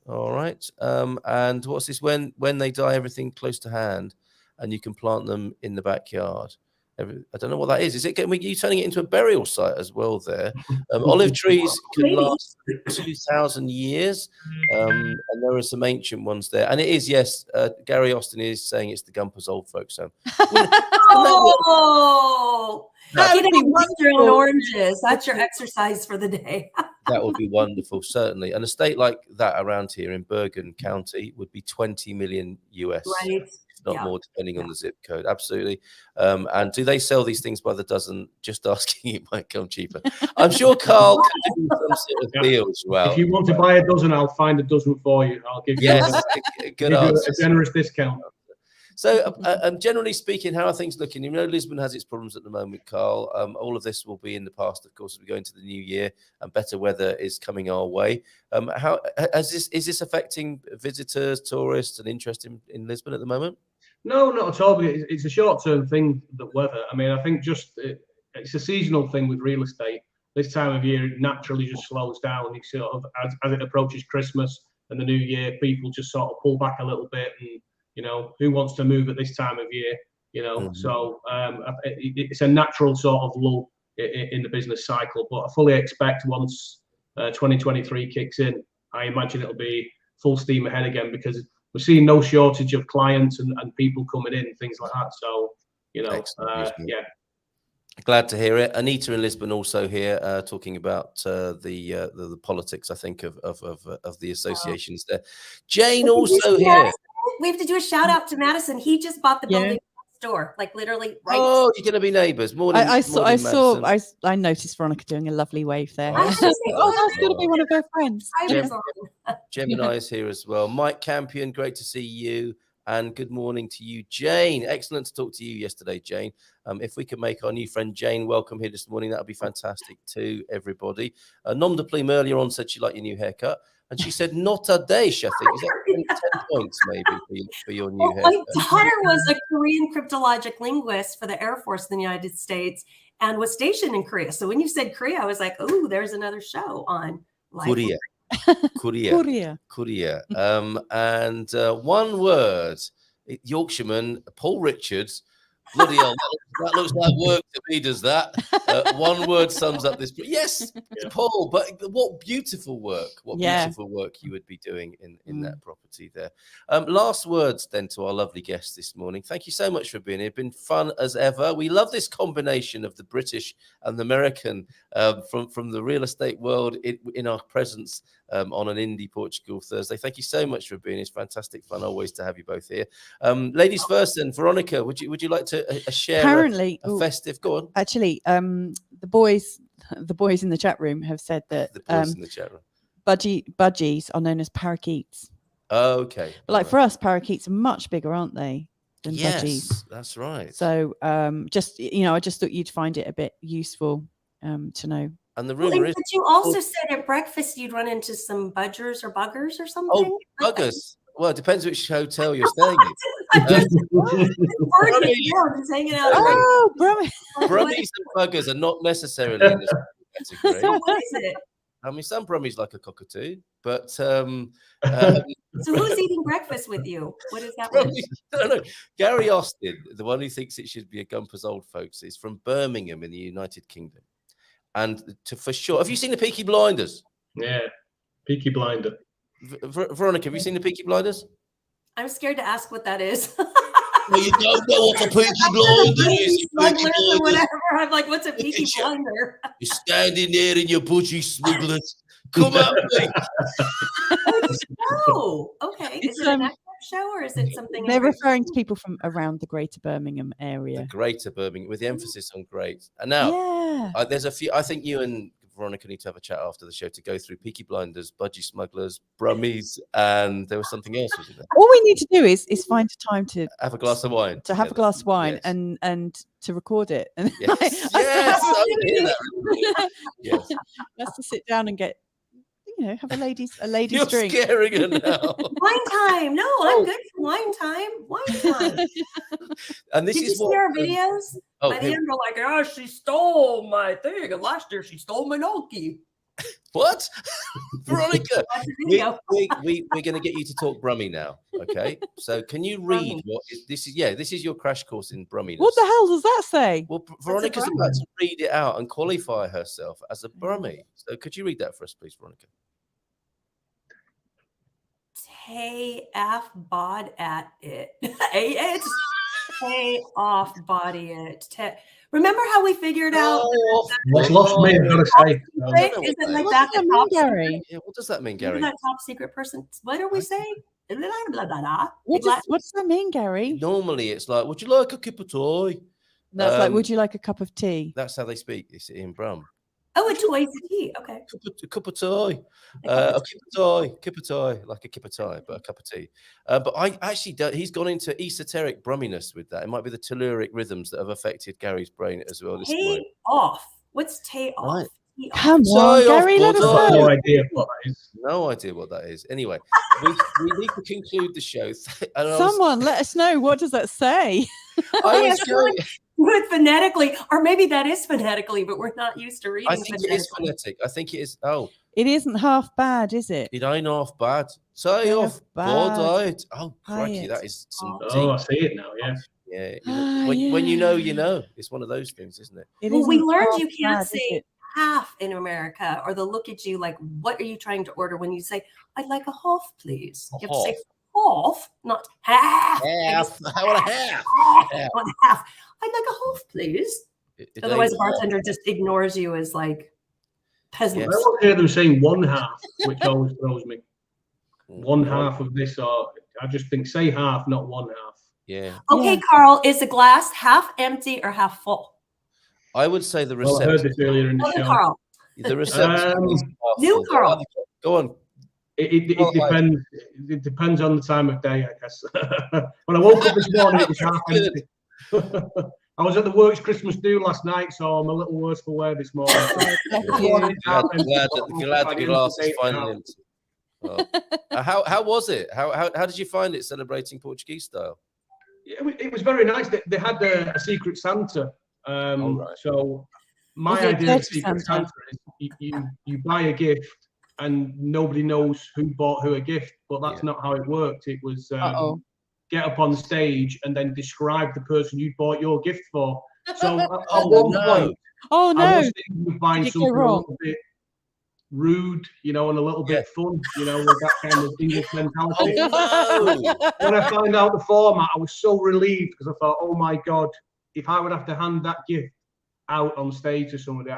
All right. And what's this? When they die, everything close to hand, and you can plant them in the backyard. I don't know what that is. Is it? Are you turning it into a burial site as well? There, olive trees can last 2,000 years, and there are some ancient ones there. And it is, yes. Gary Austin is saying it's the Gumpers Old Folks Home. Get out your own oranges. That's your exercise for the day. That would be wonderful, certainly. An estate like that around here in Bergen County would be 20 million US. Right. Not more, depending on the zip code. Absolutely. And do they sell these things by the dozen? Just asking, it might come cheaper. I'm sure Carl can do some sort of deal as well. If you want to buy a dozen, I'll find a dozen for you. I'll give you a generous discount. So, generally speaking, how are things looking? You know, Lisbon has its problems at the moment, Carl. All of this will be in the past, of course, as we go into the new year, and better weather is coming our way. How is this affecting visitors, tourists, and interest in Lisbon at the moment? No, not at all. It's a short-term thing, the weather. I mean, I think it's a seasonal thing with real estate. This time of year, it naturally just slows down. You sort of, as it approaches Christmas and the new year, people just sort of pull back a little bit. And, you know, who wants to move at this time of year? You know, so it's a natural sort of lull in the business cycle. But I fully expect once 2023 kicks in, I imagine it'll be full steam ahead again, because we're seeing no shortage of clients and people coming in, things like that. So, you know, yeah. Glad to hear it. Anita in Lisbon also here talking about the politics, I think, of the associations there. Jane also here. We have to do a shout out to Madison. He just bought the building next door, like literally right. Oh, you're going to be neighbours. I noticed Veronica doing a lovely wave there. That's going to be one of her friends. Gemini is here as well. Mike Campion, great to see you. And good morning to you, Jane. Excellent to talk to you yesterday, Jane. If we could make our new friend Jane welcome here this morning, that would be fantastic too, everybody. Nom de plume earlier on said she liked your new haircut. And she said, not a dash, I think. Is that 10 points maybe for your new haircut? My daughter was a Korean cryptologic linguist for the Air Force in the United States and was stationed in Korea. So when you said Korea, I was like, oh, there's another show on. Korea. And one word, Yorkshireman, Paul Richards. Bloody hell, that looks like work to me, does that? One word sums up this. Yes, Paul, but what beautiful work. What beautiful work you would be doing in that property there. Last words then to our lovely guests this morning. Thank you so much for being here. It's been fun as ever. We love this combination of the British and the American from the real estate world in our presence on an Indie Portugal Thursday. Thank you so much for being here. It's fantastic fun always to have you both here. Ladies first then, Veronica, would you like to share apparently a festive? Go on. Actually, the boys in the chat room have said that the boys in the chat room. budgies are known as parakeets. Okay. But like for us, parakeets are much bigger, aren't they, than budgies? That's right. So I just thought you'd find it a bit useful to know. And the rumor is, but you also said at breakfast you'd run into some budgers or buggers or something. Oh, buggers. Well, it depends which hotel you're staying in. Hanging out. Oh, Brummies and buggers are not necessarily in this category. So what is it? I mean, some brummies like a cockatoo, but so who's eating breakfast with you? What is that? No. Gary Austin, the one who thinks it should be a Gumpers Old Folks, is from Birmingham in the United Kingdom, and for sure, have you seen the Peaky Blinders? Yeah, Peaky Blinder. Veronica, have you seen the Peaky Blinders? I'm scared to ask what that is. Well, you don't know what a Peaky Blinder is. Smugglers or whatever. I'm like, what's a Peaky Blinder? You're standing there in your budgie smugglers. Come out, mate. Oh, okay. Is it an active show or is it something? They're referring to people from around the Greater Birmingham area. The Greater Birmingham, with the emphasis on great. And now, there's a few. I think you and Veronica need to have a chat after the show to go through Peaky Blinders, Budgie Smugglers, Brummies, and there was something else, wasn't there? All we need to do is find a time to have a glass of wine. To have a glass of wine and to record it. And yes, yes. That's to sit down and get, have a ladies You're drink. You're scaring her now. Wine time. No, I'm good for wine time. Wine time. And this Did is you see our videos? Oh, By the end, we're like, she stole my thing. And last year, she stole my donkey. What? Veronica, we're going to get you to talk Brummie now, okay? So can you read this is your crash course in Brumminess. What the hell does that say? Well, Veronica's about to read it out and qualify herself as a Brummie. So could you read that for us, please, Veronica? Tay af bod at it. It's tay off body it. Remember how we figured out? What's lost me, I've got to say. Is it like that? Gary? Yeah, what does that mean, Gary? That top secret person. What are we saying? What does that mean, Gary? Normally, it's like, would you like a cup of tea? That's like, would you like a cup of tea? That's how they speak. It's in Brum. Oh, a twice a tea. Okay. A cup of tea. A cup of tea, like a cup of tea, but a cup of tea. But I actually don't. He's gone into esoteric brumminess with that. It might be the telluric rhythms that have affected Gary's brain as well. This morning. Off. What's tay off? Right. Come on, Gary, let us know. No idea what that is. No idea what that is. Anyway, we need to conclude the show. Someone let us know. What does that say? I was going with phonetically, or maybe that is phonetically, but we're not used to reading. I think it is phonetic. I think it is. Oh, it isn't half bad, is it? It ain't half bad. Say off bad. Oh, crikey, that is some. Oh, I see it now. Yeah. Yeah. When you know, you know. It's one of those things, isn't it? Well, we learned you can't say half in America, or they'll look at you like, what are you trying to order? When you say, I'd like a half, please. You have to say half, not half. Half. I want a half. Not half. I'd like a half, please. Otherwise, the bartender just ignores you as like peasants. I don't hear them saying one half, which always throws me. One half of this, or I just think say half, not one half. Yeah. Okay, Carl, is the glass half empty or half full? I would say the reception. I heard this earlier in the show. Carl. The reception. New Carl. Go on. It depends. It depends on the time of day, I guess. When I woke up this morning, it was half empty. I was at the works Christmas do last night, so I'm a little worse for wear this morning. Glad the glass is finally empty. Well, how was it? How did you find it celebrating Portuguese style? It was very nice. They had a secret Santa. So my idea of secret Santa is you buy a gift and nobody knows who bought who a gift, but that's not how it worked. It was get up on stage and then describe the person you bought your gift for. So at one point, I was thinking of buying something a little bit rude, and a little bit fun, with that kind of English mentality. When I found out the format, I was so relieved because I thought, oh my God, if I would have to hand that gift out on stage to somebody,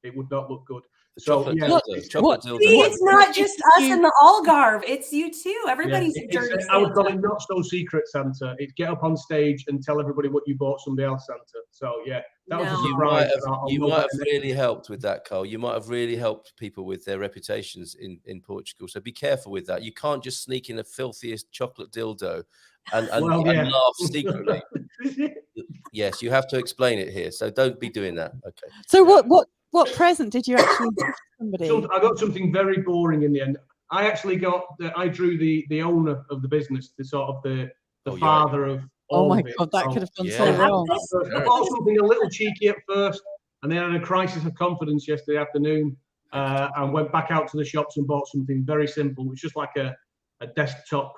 it would not look good. So it's not just us in the Algarve, it's you too. Everybody's journey. I would call it not so secret Santa. It's get up on stage and tell everybody what you bought somebody else Santa. So that was a surprise. You might have really helped with that, Carl. You might have really helped people with their reputations in Portugal. So be careful with that. You can't just sneak in the filthiest chocolate dildo and laugh secretly. Yes, you have to explain it here. So don't be doing that. Okay. So what present did you actually give somebody? I got something very boring in the end. I drew the owner of the business, the sort of the father of all of it. God, that could have gone so wrong. I bought something a little cheeky at first, and then I had a crisis of confidence yesterday afternoon, and went back out to the shops and bought something very simple, which is just like a desktop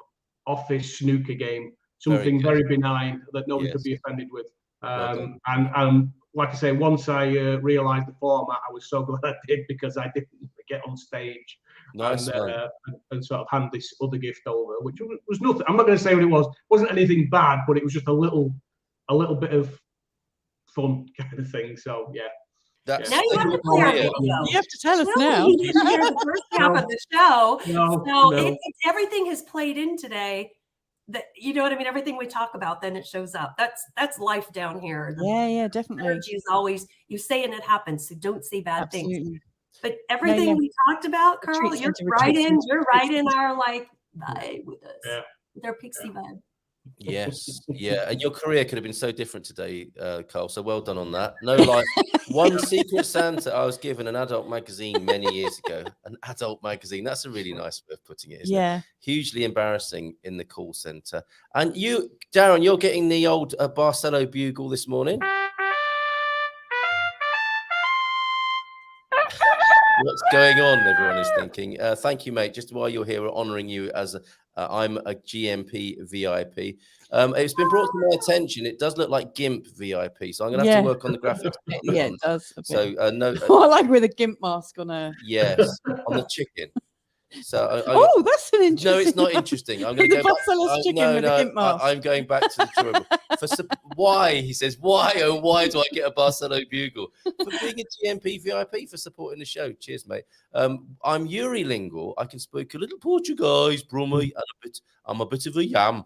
office snooker game, something very benign that nobody could be offended with. And like I say, once I realised the format, I was so glad I did, because I didn't get on stage and sort of hand this other gift over, which was nothing. I'm not going to say what it was. It wasn't anything bad, but it was just a little bit of fun kind of thing. So now you have to play our video. You have to tell us now. You didn't hear the first half of the show. It's everything has played in today. That, you know what I mean? Everything we talk about, then it shows up. That's life down here. Yeah, definitely. Energy is always, you say and it happens, so don't say bad things. But everything we talked about, Carl, you're right in our vibe with us. With our pixie vibe. Yes, and your career could have been so different today, Carl. So well done on that. No, one secret Santa. I was given an adult magazine many years ago. An adult magazine. That's a really nice way of putting it, isn't it? Hugely embarrassing in the call center. And you, Darren, you're getting the old Barcelo bugle this morning. What's going on? Everyone is thinking. Thank you, mate. Just while you're here, we're honouring you as I'm a GMP VIP. It's been brought to my attention. It does look like GIMP VIP, so I'm going to have to work on the graphics. It does. So no. I like with a GIMP mask on a. Yes, on the chicken. So that's an interesting. No, it's not interesting. I'm going to go back. I'm going back to the drawing board. Why, he says, why do I get a Barcelo bugle? For being a GMP VIP, for supporting the show. Cheers, mate. I'm Urilingual. I can speak a little Portuguese, Brummy, and I'm a bit of a yam,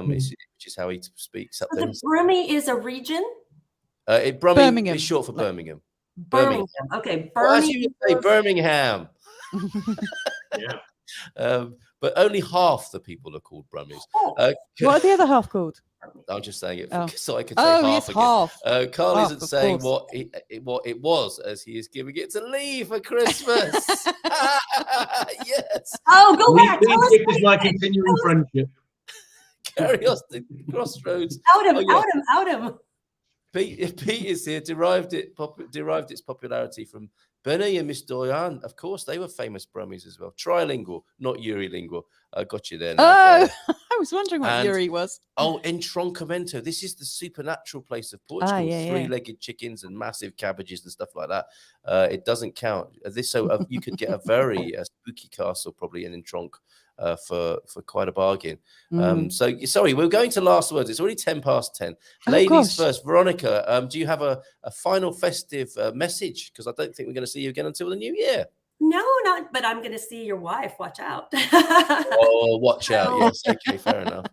which is how he speaks up there. Brummy is a region? Birmingham is short for Birmingham. Birmingham. Okay, Birmingham. Well, as you say, Birmingham. But only half the people are called Brummies. What are the other half called? I'm just saying it so I could say half again. Half. Carl isn't saying what it was, as he is giving it to Lee for Christmas. Yes. Oh, go back. This is my continuing friendship. Carry us to Crossroads. Out him. Pete is here. Derived its popularity from Benny and Miss Doyan. Of course, they were famous Brummies as well. Trilingual, not Urilingual. I got you there. I was wondering what Uri was. In Troncamento. This is the supernatural place of Portugal. Three-legged chickens and massive cabbages and stuff like that. It doesn't count. You could get a very spooky castle probably in Tronc. For quite a bargain. So sorry, we're going to last words. It's already 10:10. Ladies first. Veronica, do you have a final festive message? Because I don't think we're going to see you again until the new year. No, not. But I'm going to see your wife. Watch out. Watch out. Yes. Okay. Fair enough.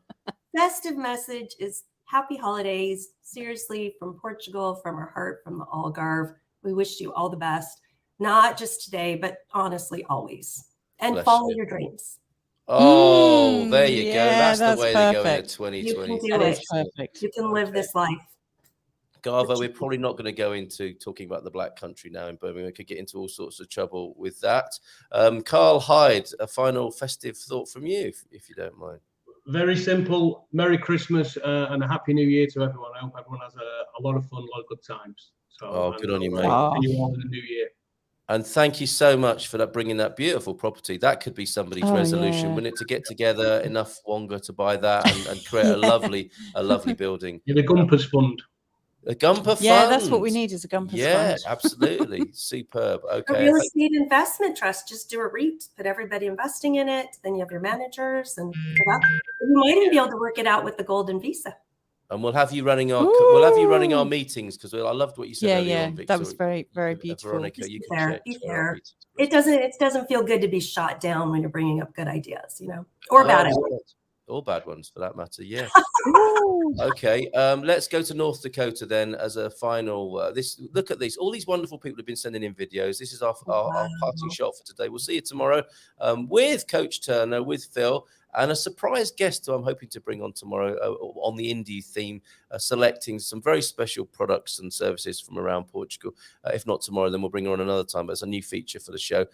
Festive message is happy holidays. Seriously, from Portugal, from our heart, from the Algarve. We wish you all the best. Not just today, but honestly, always. and Bless follow you. your dreams. Oh, there you go. Yeah, That's the way to go into perfect. 2020. You can do That it. is perfect. You can live this life. Garvo, we're probably not going to go into talking about the Black Country now in Birmingham. We could get into all sorts of trouble with that. Carl Hyde, a final festive thought from you, if you don't mind. Very simple. Merry Christmas and a Happy New Year to everyone. I hope everyone has a lot of fun, a lot of good times. So, good on you, mate. See you all in the new year. And thank you so much for that, bringing that beautiful property. That could be somebody's resolution, wouldn't it? To get together enough Wonga to buy that and create a lovely building. Yeah, the Gumpers Fund. A Gumper fund. Yeah, that's what we need is a Gumpers fund. Yeah, absolutely. Superb. Okay. A real estate investment trust. Just do a REIT, put everybody investing in it. Then you have your managers, and you might even be able to work it out with the Golden Visa. And we'll have you running our meetings, because I loved what you said. Yeah, on, Victoria. that was very, very beautiful. Veronica, you can check. Be fair. It doesn't feel good to be shot down when you're bringing up good ideas, or bad ideas. Or bad ones, for that matter. Yeah. Okay. Let's go to North Dakota then as a final. Look at these. All these wonderful people have been sending in videos. This is our parting shot for today. We'll see you tomorrow with Coach Turner, with Phil, and a surprise guest who I'm hoping to bring on tomorrow on the indie theme, selecting some very special products and services from around Portugal. If not tomorrow, then we'll bring her on another time. But it's a new feature for the show.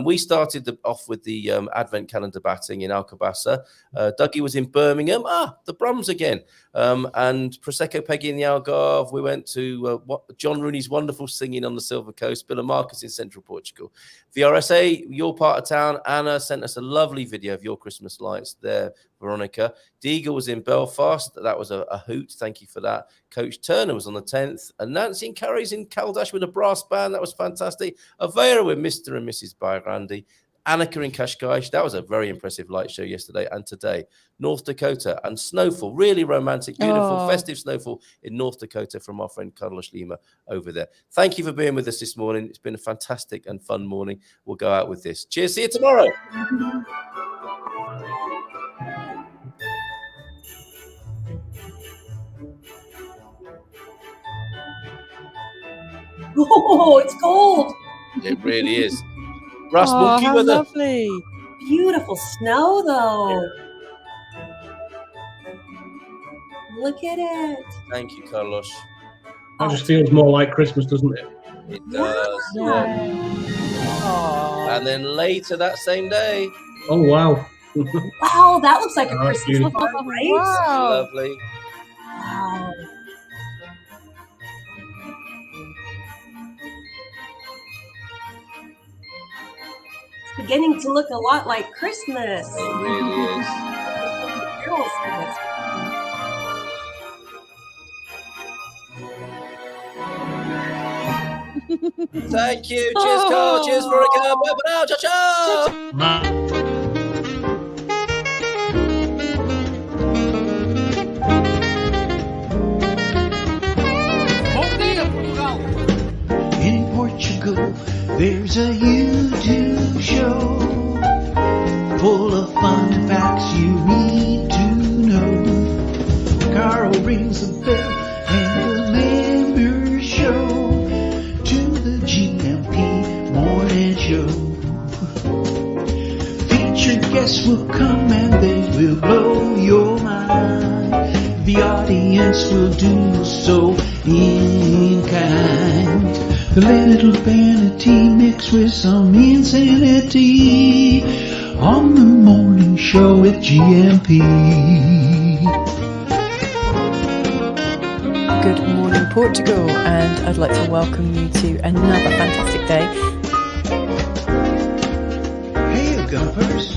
We started off with the Advent calendar batting in Alcobaça. Dougie was in Birmingham. The Brums again. And Prosecco Peggy in the Algarve. We went to John Rooney's wonderful singing on the Silver Coast. Bill and Marcus in central Portugal. VRSA, your part of town. Anna sent us a lovely video of your Christmas lights there, Veronica. Deagle was in Belfast. That was a hoot. Thank you for that. Coach Turner was on the 10th. And Nancy and Carrie's in Caldash with a brass band. That was fantastic. Avera with Mr. and Mrs. Bayrandi. Annika in Cascais. That was a very impressive light show yesterday and today. North Dakota and snowfall. Really romantic, beautiful, festive snowfall in North Dakota from our friend Carlos Lima over there. Thank you for being with us this morning. It's been a fantastic and fun morning. We'll go out with this. Cheers. See you tomorrow. Oh, it's cold. It really is. Russ, monkey with lovely. Beautiful snow, though. Look at it. Thank you, Carlos. That just feels more like Christmas, doesn't it? It does. Yeah. And then later that same day. Oh, wow. Wow, that looks like a That's Christmas beautiful. one, right? Wow. Lovely. Wow. It's beginning to look a lot like Christmas. It really is. Carols for this. Thank you. Cheers, Carl. Cheers, Veronica. Bye for now. Ciao, ciao. In Portugal, there's a YouTube show full of fun facts you need to know. Carl rings the bell and the members show to the GMP morning show. Featured guests will come and they will blow your mind. The audience will do so in kind. The little vanity mixed with some insanity on the morning show with GMP. Good morning, Portugal, and I'd like to welcome you to another fantastic day. Hey, Gumpers.